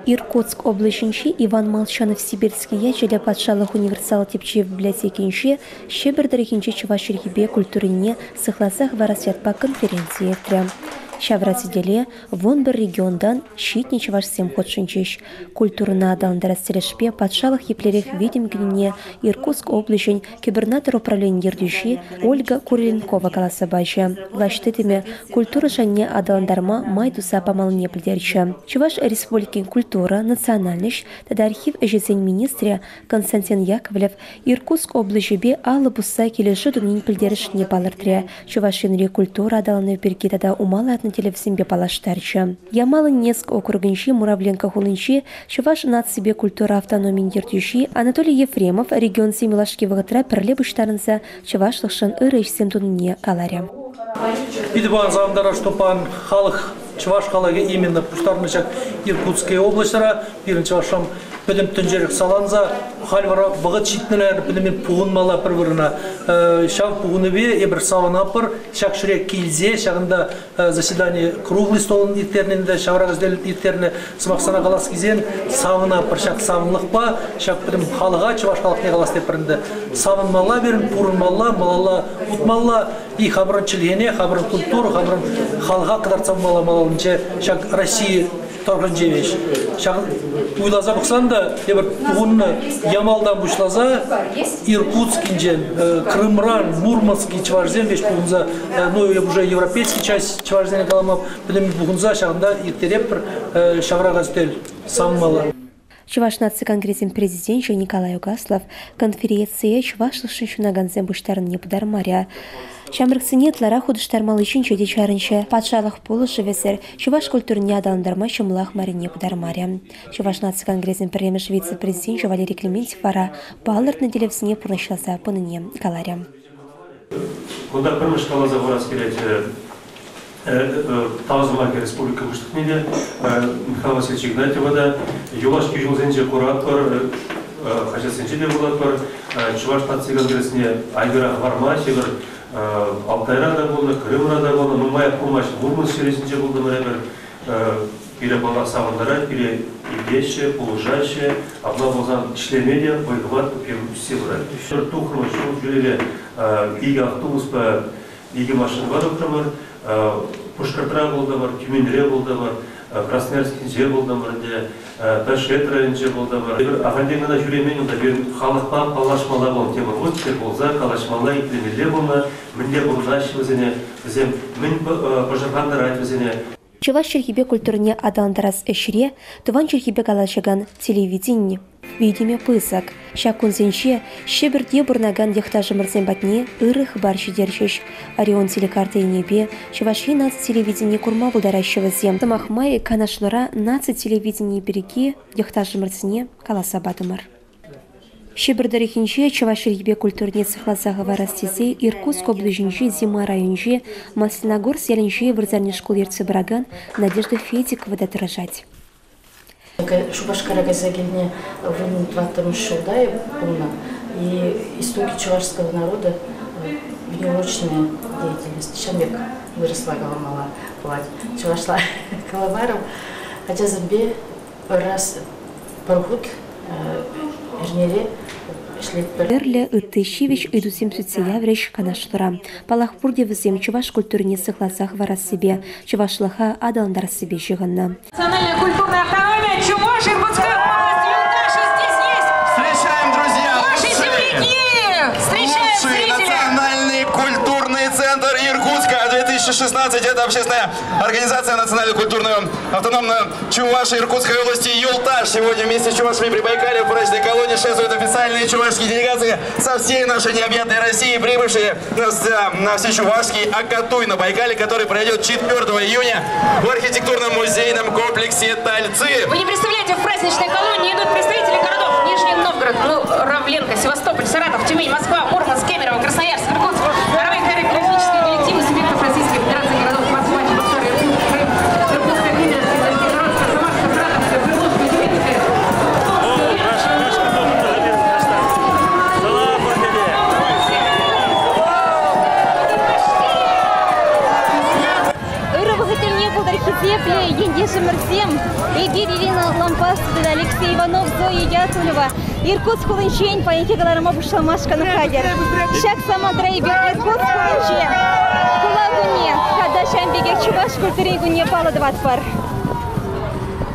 Иркутск облачынчи Иван Молчанов Сибирский ячеля патшалық универсал тепче в библиотекинче щебердерекинче Чуваш регибе культурине сыхласах варасятпа конференции трям. Шаврасиделе вон бір региондан щитне Чувашсем ходшынчеш. Культурна адаландарастелешпе патшалық еплерек видим гнине Иркутск облачын губернатор управления ердющи Ольга Куриленкова каласабача. Влаштетеме культура жанне адаландарма майдуса помалне пледерча. Чуваш республикин культура, национальность, тада архив эжесен министре Константин Яковлев Иркутск облачыбе алы буса келеші дүнін пледеріш не балыртре. Чувашинри культура адаланы берге тада умалы на телевизимбе палаштарча. Ямалы Неск округинчи Муравленко хулынчи Чуваш нацибе культура автономин ертющи Анатолий Ефремов регион Семилашки вагатра перлебуштарынса Чувашлықшын ырышсем тунне каларя. Идбан замдара, что пан халық Чуваш халаге именно пуштарнычак Иркутская областьра, пирин Чувашам бедем төнжерек саланза, хальвара бағыт шитнелер бедемен пуғынмала бір-біріна. Шақ пуғыны бе, ебір саванапыр, шақ шүрек келзе, шағында заседание круглый столын еттерінінде, шағырақ өздел еттеріні сымақсана қалас кезен, саванапыр, шақ савынлық ба, шақ бедем халыға, Чуваш халық не қалас депірінде. Савынмала берін, пұрынмала, малала, ұтмала, и хабырын чілгене, хабырын культуру, хабырын халыға қыдарцам мала-малалынче, шақ Россия торғын жевеш. Шақ уйлаза бұқсан да, ебір бұғынны Ямалдан бұшлаза, Иркутскинжен, Крымран, Мурманский Чувашзен веш бұғынза, ну, уже европейский часть Чувашзен каламап, білім бұғынза шағында ертереп бір шағырақ әстел савынмалы. Чуваш нации конгрессин президент Николай Угаслов конференция Чувашлышын шунаганзен бұштарын не бұдармаря. Шамрыксыне тлара худыштармалы үшін чөде чарынша патшалық полы живесер Чуваш культурне адаландарма шымлах марине бұдармаря. Чуваш нации конгрессин премеш вице-президент Валерий Клементьев вара балырт на телевизине пурнашласа пыныне каларя. Куда премеш калаза ворас келет Тавзымаки республика Буштыкнеде, Михаил Васильевич Игнатьева да, Юлашки Жулзенже Куратпар, Хачасенчеде Булатпар, Чуваш нации конгрессне Айгара Варма, Север Алтайра да болды, Крымра да болды, Нумай Кумаш, Мурманск шересінде болды бір пире бала савандара, пире илеше, полужаше, абла бозан ишлемеде, бойгыват, пире все брать. Шыр тухрма, шыр жүреле, иге автобус па, иге машина бар окрамар, Пушкартра болды бар, Тюмендре болды бар, Красноярский же болды бар, Ташкент районже болды бар. Ағандеңгіна жүремен, бір халықпа палашмала болын, темір от, тер болза, калашмала иклемеле болна, мінде болжашы өзіне, бізем мін пожарғандар айт өзіне. Чуваш Черхибе культурне адандарас эшре, туван Черхибе галашаган телевидение. Видимо пысак. Шакун зенче, щеберде бурнаган яхтажымырзен батне, ырых барщи держиш. Орион телекарты и небе, чуваши наци телевидение курма булдаращего зем. Тамахмай канашлора наци телевидение береги, яхтажымырзне каласа батымар. Щебердарихинче Чуваширьбе культурне цехлазага варастизе Иркутск облажинче Зима районче Маслиногорск ялинче вырзарне школ ерцы браган Надежда Федикова датыражать. Шубашкара газагельне в 22 году полно и истоки чувашского народа венерочная деятельность. Шамбек выросла Галамала плать. Чувашла Каламаров, хотя забе раз парухук Эрнере Эрле Ытыщевич идусим сутсиявреш канашлара. Палахпурде візем чуваш культурне сыхласах варас себе, чувашлаха адаландар себе жиганна. Национальная культурная автономия Чуваш, Иркутская область, Юлдаши здесь есть. Встречаем, друзья, Наши земляки! Встречаем зрители! Национальный культурный центр Иркутска 2016. Это общественная организация национально-культурную автономную Чуваши Иркутской области Юлташ. Сегодня вместе с чувашами Прибайкалья в праздничной колонии шествуют официальные чувашские делегации со всей нашей необъятной России, прибывшие на всечувашский Акатуй на Байкале, который пройдет 4 июня в архитектурном музейном комплексе Тальцы. Вы не представляете, в праздничной колонии идут представители городов Нижний Новгород, Равленко, Севастополь, Саратов, Тюмень, Москва, Мурманск, Кемерово, Красноярск, Иркутск, графические коллективы субъектов Российской Федерации городов Москва, Чебоксар, Иркутск, Крым, Иркутская, Кемеровская, Нижегородская, Самарская, Саратовская, Приволжская, Тюменская. Ирина Лампас, Алексей Иванов, Зоя Яковлева, Иркутск Хулынчень, поинкигаларыма бушалмашка нахадер. Шак сама драйбер Иркутск Хулынчень. Кулагуне, когда шамбегек чуваш культуригуне пала 20 пар.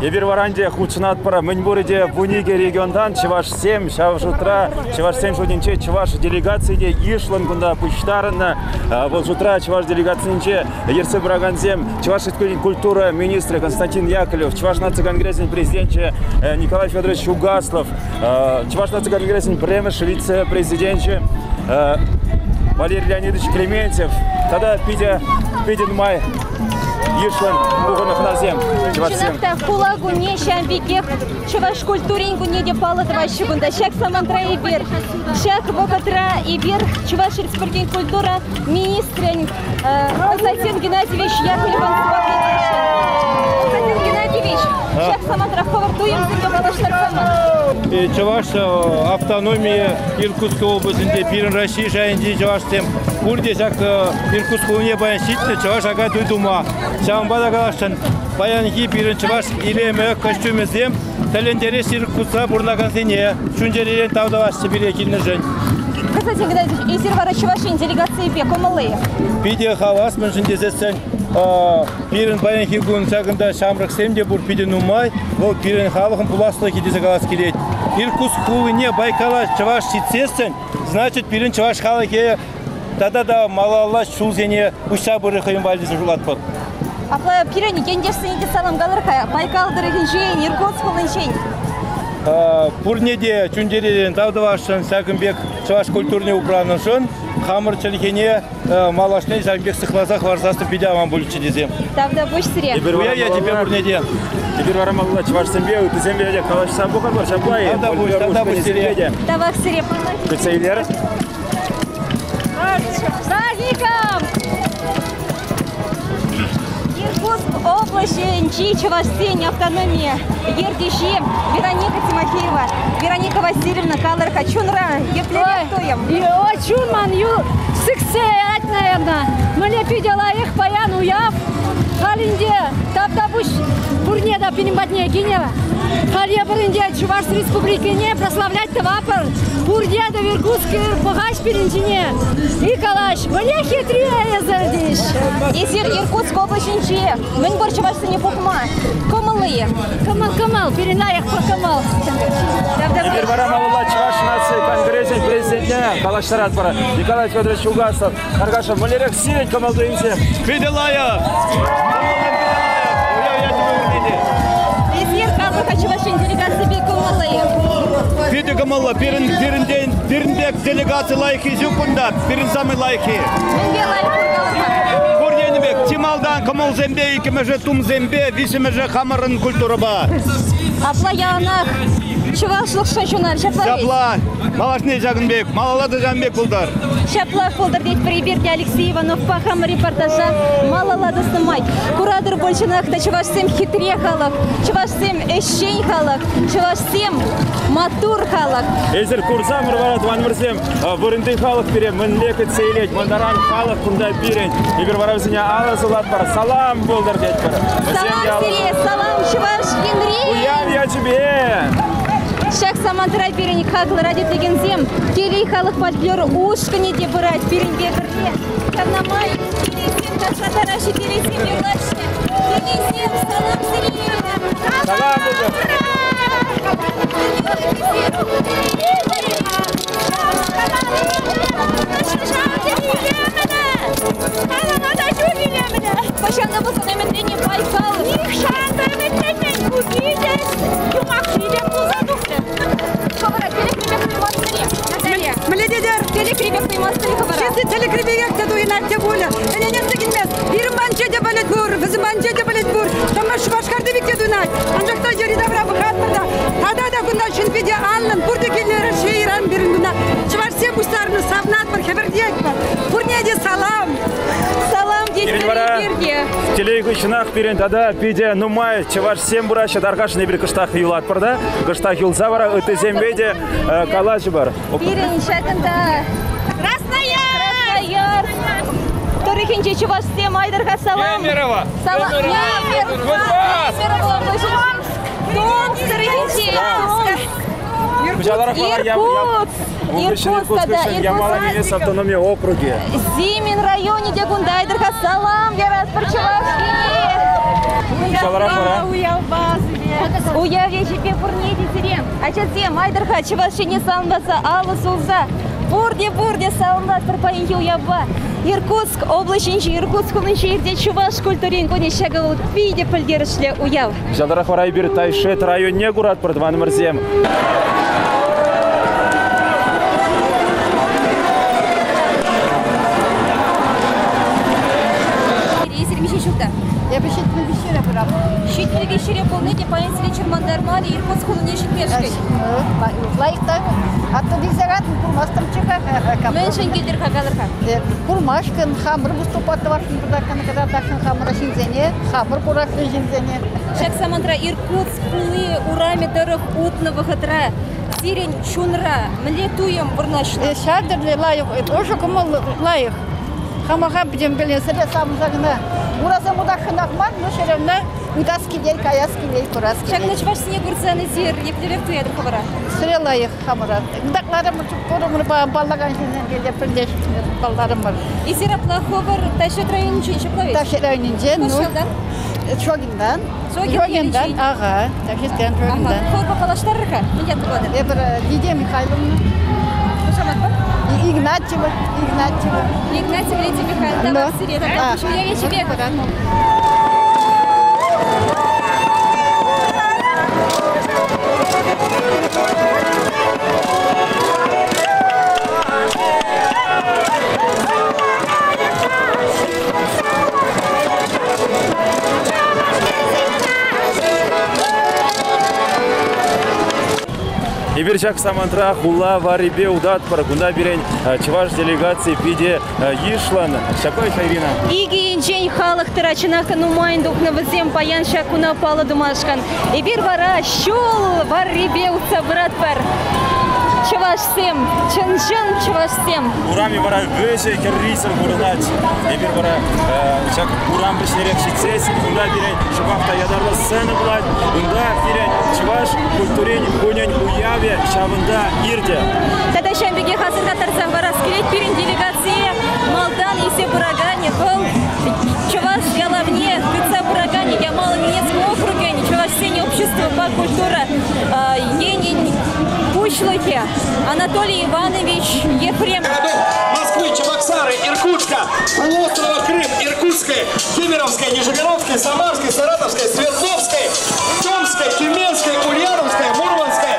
Ебір варанде худшынат пара Мэньбуриде Буниге региондан Чуваш 7, Шаваш утра, Чуваш 7 жудинче, Чуваш делегацииде Ишлан кунда пуштарына, был утра Чуваш делегациинче Ерсы Браганзем, Чуваш культура министра Константин Яковлев, Чуваш наций-конгрессин президентче Николай Федорович Угаслов, Чуваш наций-конгрессин премьер вице-президентче Валерий Леонидович Клементьев, тогда Пидин Май. Ишлан бугунах назем. Чунакта кулагу не шамбикех, чуваш культурингу не депала тващу гунда. Шак самантра и бир, шак бокатра и бир, чуваш республикин культура министр Константин Геннадьевич Яковлев. Константин Геннадьевич, шак самантра ховартуем за Чуваш автономия Иркутской области, Пирин России, Шаинди, Чуваш тем. Курде шак Иркутскую не баянщитный, Чуваш агатуй дума. Шамбада галашын баянхи Пирин Чуваш илеме костюме зем, талендерес Иркутска бурнагансене, чунжерен тавдаваш себе кильный жень. Константин Геннадьевич, из Ирвара Чувашин делегации Пекомалы. Пиде хавас мэншиндесесен Пирин баянхи гун сагында шамрак семде бур пиден умай, вот Пирин хавахын пуласлыки дезагалас келет. Иркутск хулыне Байкала Чуваш ситсесен, значит Пирин Чуваш халаке да малалла шулзене ушабыры хыйын вальдизы жулатпак. Апла Пирин кендерсене салам галырха, Байкал дырыгынчен, Иркутск хулынчен. Пурнеде чундерен тавдавашын сагынбек Чуваш культурный управнышын, хамырчылыхене малашны сагынбек сыхлазах варзасты пидяван bulчы дезем. Тавда буш сире. Я тебе пурнеде. Теперь варамалла Чуваш сембе, ты зембе калаш сабука бар шабай. Тавда буш сире. Тавак сире. Пиццейлер. Праздником! Иркутск область, Чуваш сень, автономия, Ердищи, Вероника Тимофеева, Вероника Васильевна, Калырка, Чунра, Еплеректуем. Чунман, сыксе, наверное. Мне пидела их паян уяв. Халинде, таптабуш, бурнеда пинематне гинева. Халия бренде Чуваш республикине прославлять тавапар. Бурнеда Иркутский багаж перенчине. И калаш, мне хитрее задишь. Исир Иркутск облачниче. Мен борчевашься не пухма. Комалые. Камал, перенаях по камал. Теперь пора Малала Чуваш нации конгрессе президентне Калаштарат пора. Николай Федорович Угасов. Аргаша, малерек сирень камалду инсем. Виделая! Хочу вашей делегации Бекумалые. Видео Камала, Перенбек делегации лайки Зюкунда, самый лайки. Курненбек, Тималдан, Камал Зембе, Кемеже Тум Зембе, Висимеже Хамаран Культураба. Аплаянах. Чувашлық шашунар, шаплай. Шапла, Малашный Жагынбек, Малалады Жанбек Пулдар. Шаплах Пулдар дейт приберди Алексей Иванов по хам репортажа Малалады снимай. Курадыр большинах, да чувашсем хитре халах, чувашсем эщень халах, чувашсем матур халах. Эзер курса мырварат ванмырсем, вырынды халах перем, мын лекет сейлет, мындаран халах кунда пирень. Игорь Воровзиня Алла Зулат бар, салам Пулдар дейт бар. Салам Сирия, салам чуваш Генри. Уян я тебе. Шак самантра переник хаклы ради тегензем, келей халық пальплеры ушкане де бырать перенбегірге. Карнамай, келейсем, кашатараши, келейсем, ерлаши, келейсем, салам Сирия. Салам Пулдар. Пашанда болсын әмінлені Байкал. Шанда әмінлені кубидес. Юмақшиде бұлзадуқты. Хабара, телекребек қимастыры. Наталья. Мледедер. Телекребек қимастыры хабара. Şimdi teлекребек de duynat de böyle. Elenesi gitmez. Bir mançe de böyle dur. Bizim mançe de böyle dur. Tamam şu başkardı bir de duynat. Ancak da yeri de bırakıp katmada. Tada da bundan şimdi bir de anlam. Buradakileri şehirden birinde. Çıvarsıya kuşlarını savnat var. Haber diyek var. Buraya salam. Salam deyip Телейгу шинах перен тада пиде нумай чеваш сем бураща даргаш не бир кыштах юлат парда кыштах юлса бара ыты зембеде калачы бар. Перен шакында. Краснояр. Торихинче чеваш сем айдарга салам. Кемерово. Салам. Кемерово. Дон Торихинче. Иркутска, да, Ямало-Ненецкий автономия округе. Зимин районе Дегундайдырха салам, Вера Спарчевашки. Уяв ешепе пурнеди сирем. Ачатсем айдырха чевашине салынбаса алы сулза. Бурде салынбас пырпайынки уябба. Иркутск облачинчи, Иркутскунын шеирде чуваш культурин коне шагавыл пиде пылдерышле уяв. Жалдарах варай бир Тайшет районе гурат пырдван мырзем. Я бы щитный вечеря брал. Щитный вечеря полныйте паянс вечер мандармали, Иркутск холуне щитмешкой. Лайктан, аттыды заратын курмастым чыга. Мен шенгелдер хагалырха. Курмашкын, хамыр выступаты вашын бурдаканы кадардакын хамыра шинзене, хамыр куракын шинзене. Шак самантра Иркутск пулы урами дырых утного хатра. Сирень чунра, млетуем бурнашны. Шардырлы лайық, тоже кумыл лайық. Хамаха бдем белен себе сам загна. Ураза мудахнах ман, но шеремна удаски дей каяски дей кураски. Шак ночваш снегурцаны зир, еплерек туя дырхабара. Срела их хамара. Дакладам чукурум баллаган шинен геле пендеш балдарым бар. И сира плоховар Ташет район ничего не плавит. Ташет район ничего. Кошелдан? Чогиндан. Чогиндан, ага. Ташеттен Чогиндан. Хорба палаштарыха, меня туда. Я бра Лидия Михайловна. Игнатьева. Игнатьева Лидия Михайловна. Да, Сирена. Я вещи бег. Ибирчак самантра хула варибе удат парагунда бирень чеваш делегации пиде Ишлан. Шакой Хайрина. Иги инчень халах тарачинахта нумайн духна вазем паян шакуна пала думашкан. Ибир вара щол варибе уца брат пар. Чувашсем, чын Чувашсем. Урами бара бөше керрисер бурнать. Эбир бара чак урам бешерек шитсес, унда бире шабахта ядарлы сцена булат. Унда бире чуваш культурен конен уяве шабында ирде. Тогда шамбеге хасыр катарсам бара скелет пирин делегация Молдан и Бурагане был Чуваш головне ГЦ Бурагане, я мало Ненецкого округа, Чувашсене общество по культуре Енин Пучлахе, Анатолий Иванович Ефрем. Москвы, Чебоксары, Иркутска, полуострова Крым, Иркутской, Кемеровской, Нижегородской, Самарской, Саратовской, Свердловской, Томской, Тюменской, Ульяновской, Мурманской,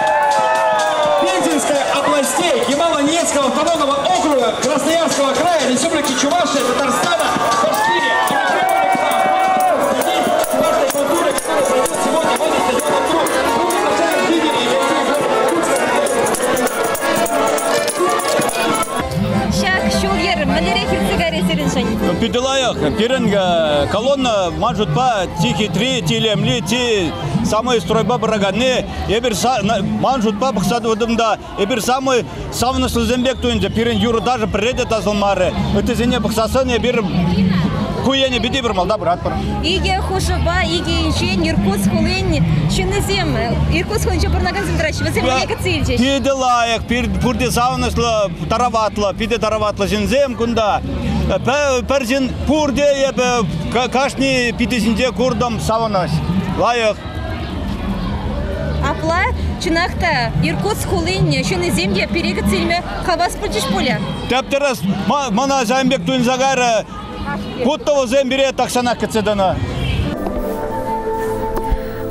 Пензенской областей, Ямало-Ненецкого автономного округа, Красноярского края, Республики Чувашия, Татарстана, Башкирия. Пиделаях, пиренга, колонна, мажут по тихи три, тилемли, ти, самые стройба бараганы, ебер мажут по бахсадвадымда, ебер самый савнаслы зембек туинде, пирен юру даже предет азылмары, это зене бахсасын, ебер куяне биди бір малда брат бар. Иге хушуба, иге инчен, Иркутск хулын, чинезем, Иркутск хулын чопырнаган земдрачи, вы земле кацильчеш. Пиделаях, пирде савнаслы тараватла, пиде тараватла зензем кунда. Перзин пурде ебе кашни питизинде курдом саванас. Лайық. Апла чинахта Иркутск хулын, чинеземге перега цильме хавас пульчеш поля. Тептерас мана замбек туин загара куттово зембире таксана кацедана.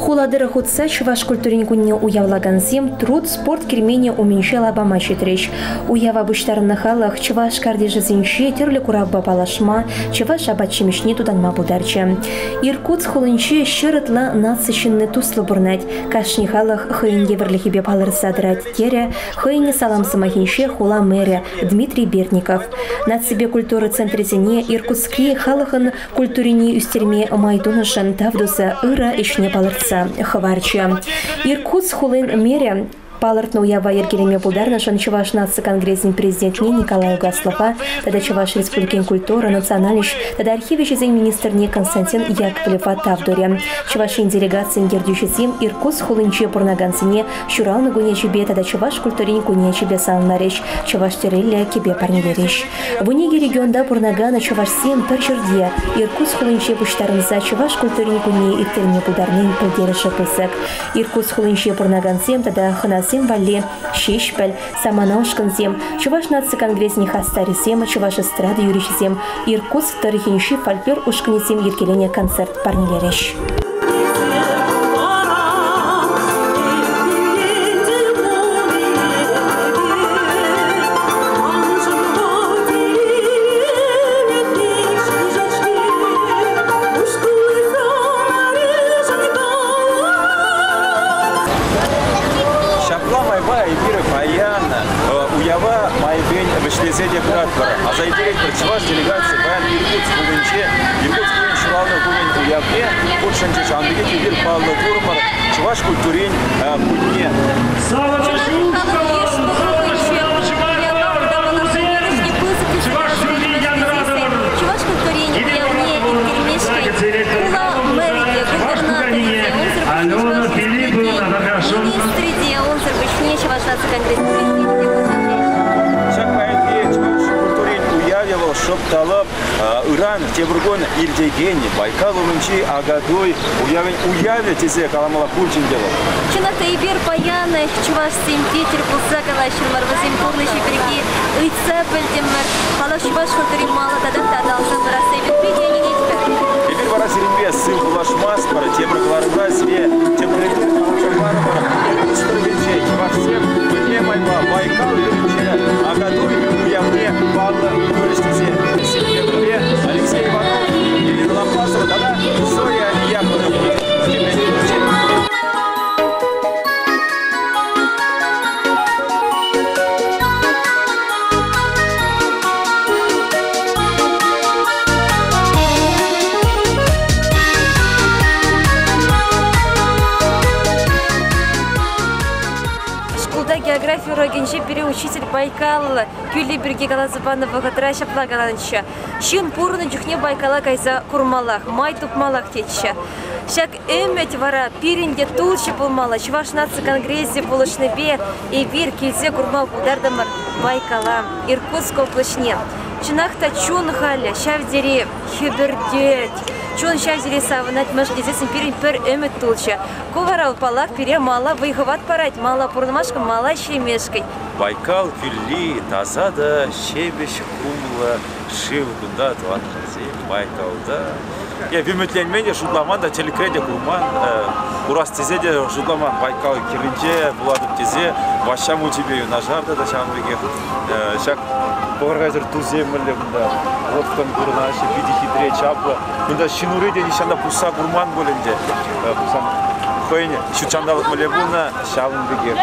Хуладыра хутса чуваш культурин кунне уявлаган зем труд спорт кирмене уменьшала бамачит речь. Уява буштарна халах чуваш кардежи зинче терлі курабба палашма, чуваш абачимишне туданма бударча. Иркутск хулынче шырытла нацищенны туслы бурнать. Кашни халах хыйнге верлихибе палыр задрать тере, хыйне салам самахинче хула мэре Дмитрий Берников. Над себе культуры центризине Иркутске халахын культурине үстерме майдунышын тавдуса ыра ишне палырца. Хварча. Иркутск хулын мере Палыртны уява ергелеме бударнашан Чуваш нации конгрессин президентне Николай Угаслова, тогда Чуваш республикин культура, националищ, тогда архивищ министрне Константин Яковлев Тавдоре. Чувашин делегациян гердющизим Иркутск хулынче пурнагансыне Шуралны гунечебе, тогда Чуваш культурин гунечебе салнарещ, Чуваш терелля кебе парнилерещ. В униге регионда пурнагана Чувашсем перчерде, Иркутск хулынче буштарынса Чуваш культурин гуне иртерне бударнын пылдерыши пысык. Иркутск хулынче пурнагансем, тогда ханас Вале, Шишпель, Саманаушканзем, Чуваш нации конгрессни хастарисем, Чуваш эстрады юричизем, Иркутск тарихинши фольклор ушканисем ергелене концерт парнилерещ. А за директор Чуваш делегации Баян Иркутск хулынче, Иркутск хулын Шуралны хулын уявне, Куршанче Шамбеге Тибир Павлы Курмар, Чуваш культурин кутне. Чуваш культурин уявне Иркермешкой, Кула Мэрите, губернаторе, он министре, он зарбачне Чуваш нации конгрессни. Шоп талап Иран Тебургон Ильдегени Байкал умынчи Агадой уяве тезе каламала кульчин делал. Чината Ибер Паяна Чуваш сим Питер Пулсакала Шилмар Вазим Пурныши Береги Ыйца Бельдемер Хала Чуваш культурин мало тогда должен рассеять видео не теперь. Теперь пора серебре сын Булашмас пара Тебургларга себе Тебургларга Стрелечей Чуваш всем мне майба Байкал умынчи Агадой уявне Павла Алексей Иванов, Елена Лопасова, тогда Зоя Яковлева. учитель Байкал, Кюли Берги Галазабанова Гатраща Плагаланча. Щин пурны джухне Байкала кайза курмалах, май тупмалах теча. Шак эмет вара пиринде тулчи пулмала, чуваш нации конгрессе полушнебе и вир кильзе курмал будардамар Байкала, Иркутского площне. Чинахта чун халя, шавдери хибердеть. Чун шавдери савнать маш дезесен пирин пер эмет тулча. Коварал палах пире мала, выховат парать, мала пурнамашка, мала щемешкой. Байкал күлли тазада шебеш кумла шив кунда туатхази Байкалда. Я вимитленменде шудламанда телекреде курман урас тезеде шудламан Байкал киринже буладып тезе вашаму тебе нажарда да шамбеге шак пограйзер туземле кунда вот там курнаши биди хитре чапла кунда шинуреде нишанда пуса курман боленде пусан Коине, шучандалык млебуна шавынбеге.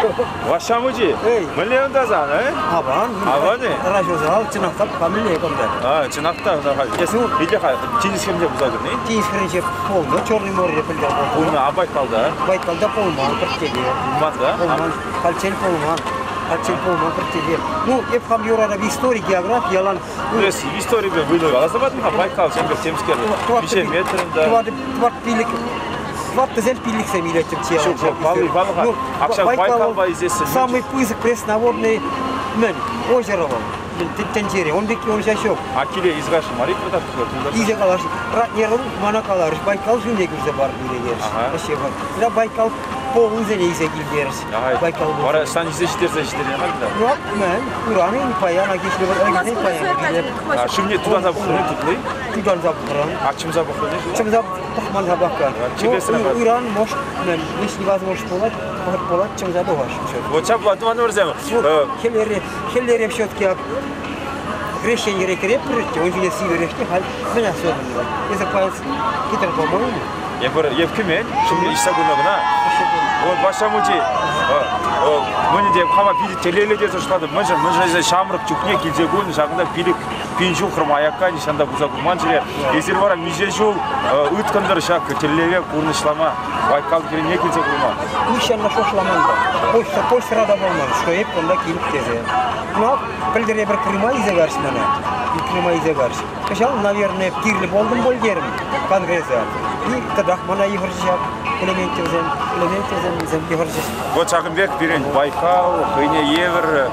Вашамуji, млебунда зан, Абан. Абаны. Рашозал, чинахтап фамилия комда. Чинахта, если иди хай, чинискемде бузагыр, не? Чинискемде полно, Черный море пилдер. Полно, Байкалда. Байкалда полман, портеге. Полман, Полман, Калчен полман. Калчен полман, портеге. Ну, я в юрада в истории, географии, ялан. Yes, в истории было. А забавно, Байкал, земля темскер. Еще метрында. Тварт пилик. Тварт зель пилик семилетим тела. Байкал вайзесы. Самый пызык пресноводный озеро. Тенджери, он беки он жашок. А киле изгаш мари продав кто? Изе калаш. Ратнеру манакалар. Байкал жунде гүрзе бар билегер. Ашева. Да Байкал полузене изе гилдерс. Байкал. Бара сан изе штерсе штере нагда. Yok men Kur'an'ın payana geçti var. Ne payana? А şimdi tudan zabıkını tutlayı? Tudan zabıkını. Akçım zabıkını? Akçım zabıkman zabıkkan. İran moş men neşli vaz moş polat. Polat çım zabı var. Вот чап ладван орзем. Хеллери все-таки крещение рекреприти, он же сиверешки, меня особенно. Я запал китер по-моему. Я в Кюмен, şimdi işe gününe. Вот вашамуji. Мыне деп хама биди телеледе сошпады. Мыжа изе шамрык чукне килжегун жагында билик пинжу хырмаякка нишанда буза курманчыле. Эсер бара миже жол ыткандар шак телелеге курнышлама. Байкал кирене килже курма. Нишанда шошламанда. Польша рада болман, что еп конда килип тезе. Но пилдере бир Крыма изе гарш мана. Крыма изе гарш. Кашал, наверное, кирли болдым болгерим конгресса. И тогда мана игржак. Элементизм игржак. Вот Чагымбек бирен Байкал, хыйне евр,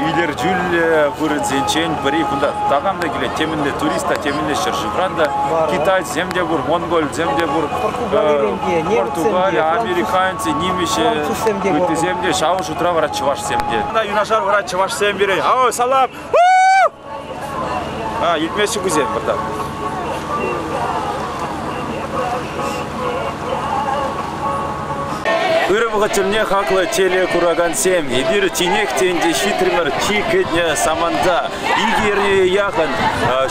илер жүл бурыдзенчен бири кунда тагамда келе теминде туриста, теминде шыршыбранда, Китай земде бур, Монгол земде бур, Португалия, американцы, немише, бүті земде, шауш утра вара чываш земде. Юнашар вара чываш зем бирен. Ау, салам! Илтмеші күзем бірдап. Үрімғытымне хақлы теле кураган сем, ебір тинек тенде шитримір чикетне саманда. Игерне яғын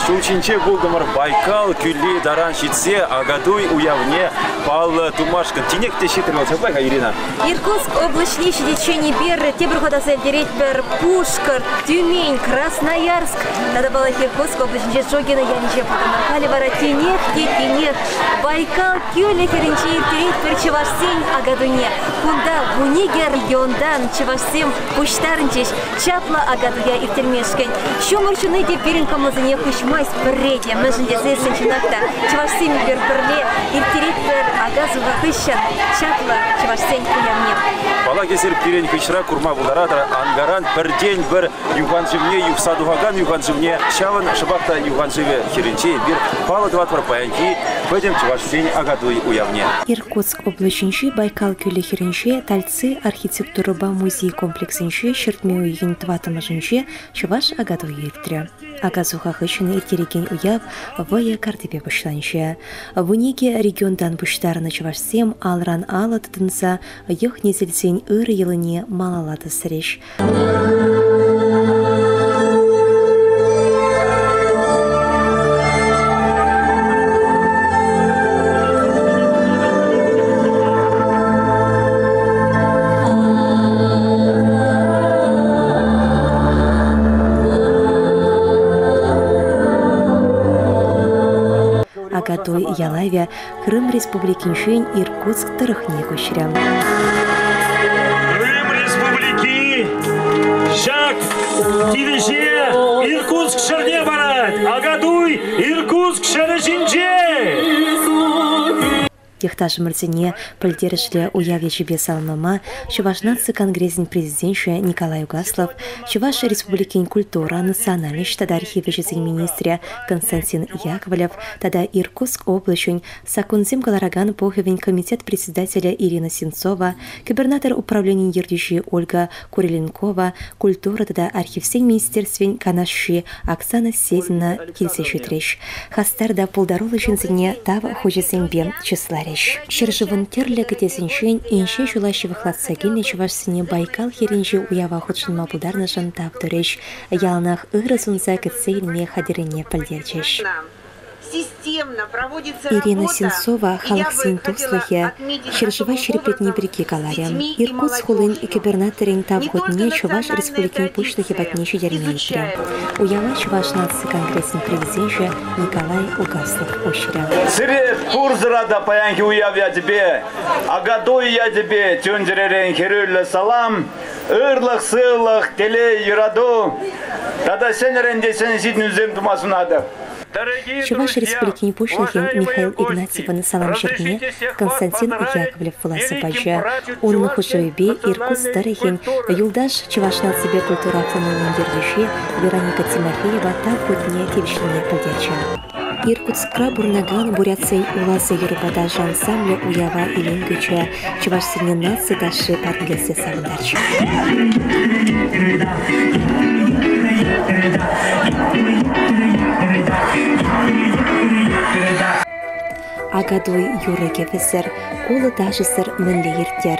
шулчинче болдымыр Байкал күлі даран шитсе, агадуй уявне пал тумашкан. Тинек те шитримір, чапайха, Ирина? Иркутск облачный шедечение беры, тебір ходасы дерекбер Пушкар, Тюмень, Красноярск. Надо было Иркутск облачный жогина янче, потому вара тинек, тинек. Байкал күлі херенче иртерет перчеваш сень агадуне. Кунда Бунигер региондан чевашсем пуштарнчеш чапла агадуя иртермешкен. Шумырчуны де перинкамызыне кушмайс бірреде. Мәжінде зесен чинакта чевашсем бер-бірле иртерет бір агазуға кышан чапла чевашсен уямне. Бала кесер перен кышра курма буларадыр. Ангаран бір день бір юганжывне, юфсадугаган юганжывне. Шавын шыбақта юганжыве херенче бір пала дватвар паянки. Пойдем чевашсен агадуй уявне. Иркутск облачинчи Байкал күлі херенче тальцы архитектурыба музей комплексинче шертмеу еген тватымыжынче чуваш агадуй иртре. Агазуға хышыны иртереген уяв вая картепе бұшланче. Вынеге региондан бұштарыны чувашсем алран алы тұтынса йық незілсен ыр еліне малалады сіреш. Агадуй ялавя Крым республикинчен Иркутск тырыхне көшірем. Крым республики, шак Тидеше Иркутск шерне барат, агадуй Иркутск шережинже. Техтаж мырзине пыльдерішлі уяве жібе салмама, Чувашнатсы конгрессин президентші Николай Угаслов, Чуваш республикин культура, национальный тада архивы министре Константин Яковлев, тада Иркутск облачень, Сакунзим Галараган Поховин комитет председателя Ирина Сенцова, губернатор управления Ердюши Ольга Куриленкова, культура тада архив министерствен Канаши Оксана Седина Кильсешитреш, Хастарда Пулдарулы Шинзине Тава Хожесенбе числареш. Шержевын терлі кітесіншен инше жулашевых латсагелне Чувашсыне Байкал херенже уява худшынма бударнышын тавдыреш, ялнах ыры сунса кітсейне хадирене пілдерчеш. Ирина Сенцова халық сен туслыхе, Шержева шереплетне бірге каларям. Иркутск хулын губернаторин тавгодне Чуваш республикин пушлыхе батнеші дермейтре. Уява Чувашнатсы конгрессин президентші Николай Угаслов ощря. Сире Курзырада паянки уяв я тебе, агадой я тебе, тюндеререн херюлле салам, ырлық сылық теле юраду, тада сенеренде сен зидну зем тумасунады. Чуваш республикин пушлыхин Михаил Игнатьев на салам Черне, Константин Яковлев Власовача, он на хушевебе Иркутск Старыхин, Юлдаш Чувашнатсы себе культура автономии Ердюши, Вероника Тимофеева, Тавгодне Тевишине Пылдерча. Иркутскра бурнаган бурятсей уласы юрбада ансамбля уява иленгюча, Чувашсыне нации даши парнгелсе савындарча. Агадуй юрыге весер, кулы дажысыр мінлі ертер.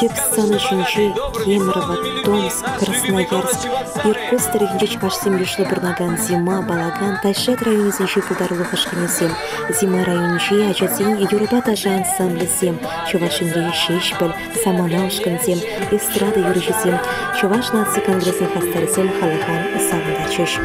Теп саны жүнжі, Кемерово, Томск, Красноярск, Иркутск тарихинче Чувашсем юшлы бурнаган Зима, Балаган, Тайшет районезінче пулдарлы хышқынезем, Зима районче ажадзен юрба дажа ансамблезем, Чувашинре шешпіл, Саманаушканзем, эстрада юрыжезем, Чувашнатсы конгрессин хастарзем халыхан савындачыш.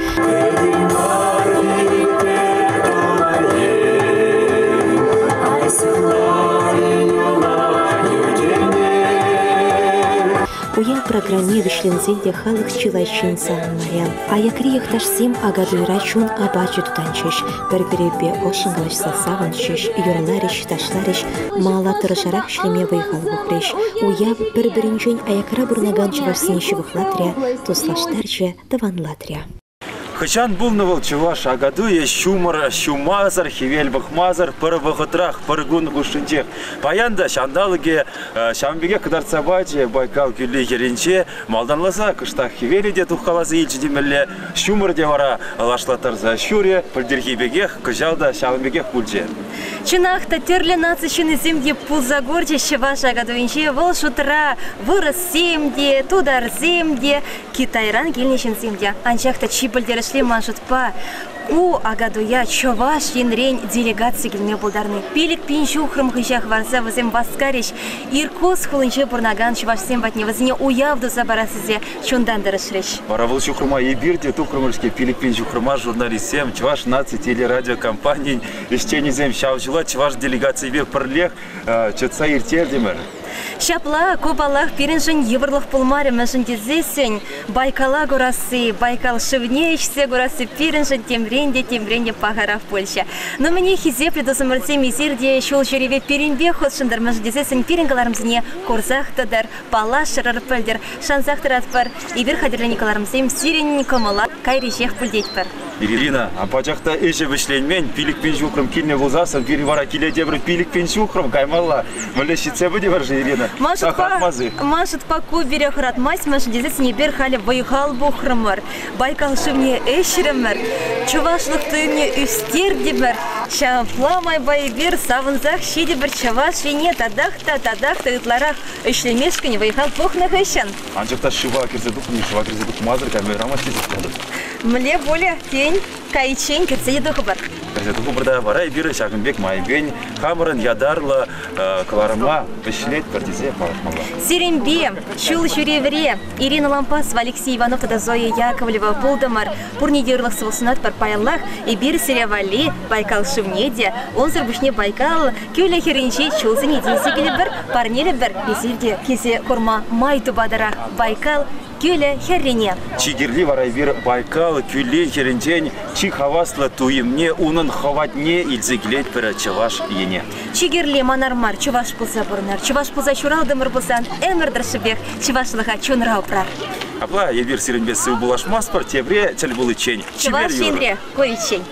Уяв программе вишлензенде халық чилайшын салынмаря. Аякриях ташсем агадуй рачун абачу тутанчыш, бір-біребе ошынгалышса савынчыш, юрларыш, ташларыш, мала тұрышарақ шлеме байхал бұқреш. Уяв бір-бірінчен аякра бурнаган Чувашсыне шывықлатря, туслаштарча даванлатря. Хачан булнывал Чуваш агадуе шумар, шумазар, хивельбах мазар, пырвахотрах, пыргун гушинчех. Паянда шандалыге, шамбеге кадарцабаче, Байкал күлі еренче, малданласа, кыштах хивелиде тухкаласы илчидемелле, шумар девара, лашлатарза шуре, пылдерхибегех, кыжалда шамбегех пульче. Чинахта терлі нацишыны земде пулзагорче Чуваш агадуинче, вол шутра, вырос земде, тудар земде, Китайран келнешін земде, анчахта чипылдеріш маншутпа, у агадуя Чуваш енрень делегация гильне булдарны. Пилик пинчу хрымхыжах варса вазем васкариш, Иркутск хулынче бурнаган Чувашсем ватне вазне уявду забарасызе чундандырышреш. Паравыл чухрыма ебирде тухрымышке пилик пинчу хрыма журналистсем, Чуваш наци телерадиокомпаний, ищенезем шаучула Чуваш делегация бе пырлех, чатса иртердемер. Шапла, копалах, перенжен еврлых пулмаре мәжіндезесен, Байкала горасы, Байкал шывнеешсе горасы, перенжен темренде пахарах Польша. Но мне хизе предусамырце мизирде, шул жереве перенбе ходшындар мәжіндезесен, перенгаларымзіне корзах тадар, палашырар пөлдер, шанзах таратпар, ибір хадерленикаларымзем сирен комала, кайрежех пульдетпар. Ирина, а пачахта эше вышленмен, пилик пенчухрым килне вузасан, перевара киле дебры пилик пенчухрым, каймалла, мөлешице буде варжи, Ирина. Машет паку берег ратмась, мәжіндезес небер халі вайхал бұхрымыр, Байкал шывне эшірімір, Чувашлық түйіне үстердебір, Шампламай байбер савынзақ шедебір Чуваш вене тадақта ытларақ үшлемешкіне вайхал бұхнық ешін. Анчақта шыва керзедух, шыва керзедух мазыр, камерама сезіп. Мле более тень, кайчень, керзедух бар. Керзедух барда бара, ибиры Шагынбек майбен, хамырын ядарла, каларыма, вешлет, партизе, малашмала. Сирембе, Чул Шуревре, Ирина Лампасова, Алексей Иванов, тада Зоя Яковлева, Пулдамар, Пурнидерлых Савусунат, Парпаяллах, Ибир Серевали, Байкал Шивнеде, он зарбушне Байкал, Кюля Херенче, Чулзани, Десигелебер, Парнелебер, Безирде, Кизе Курма, Майту Бадарах, Байкал, кюле херрине. Чигирли варайбир Байкал, Кюле, Херентень, Чихавасла, Туемне, Унан Хаватне, Ильзеглет, Чаваш, Ене. Чигирли манармар, чуваш пулса бурнар, чуваш пулса чуралдымыр булсан, эмір драшыбек, чувашлыға чунрау прар. Апла, ебир сиренбесі булаш маспар, тебре, тел булы чень. Чуваш ендре, койчень.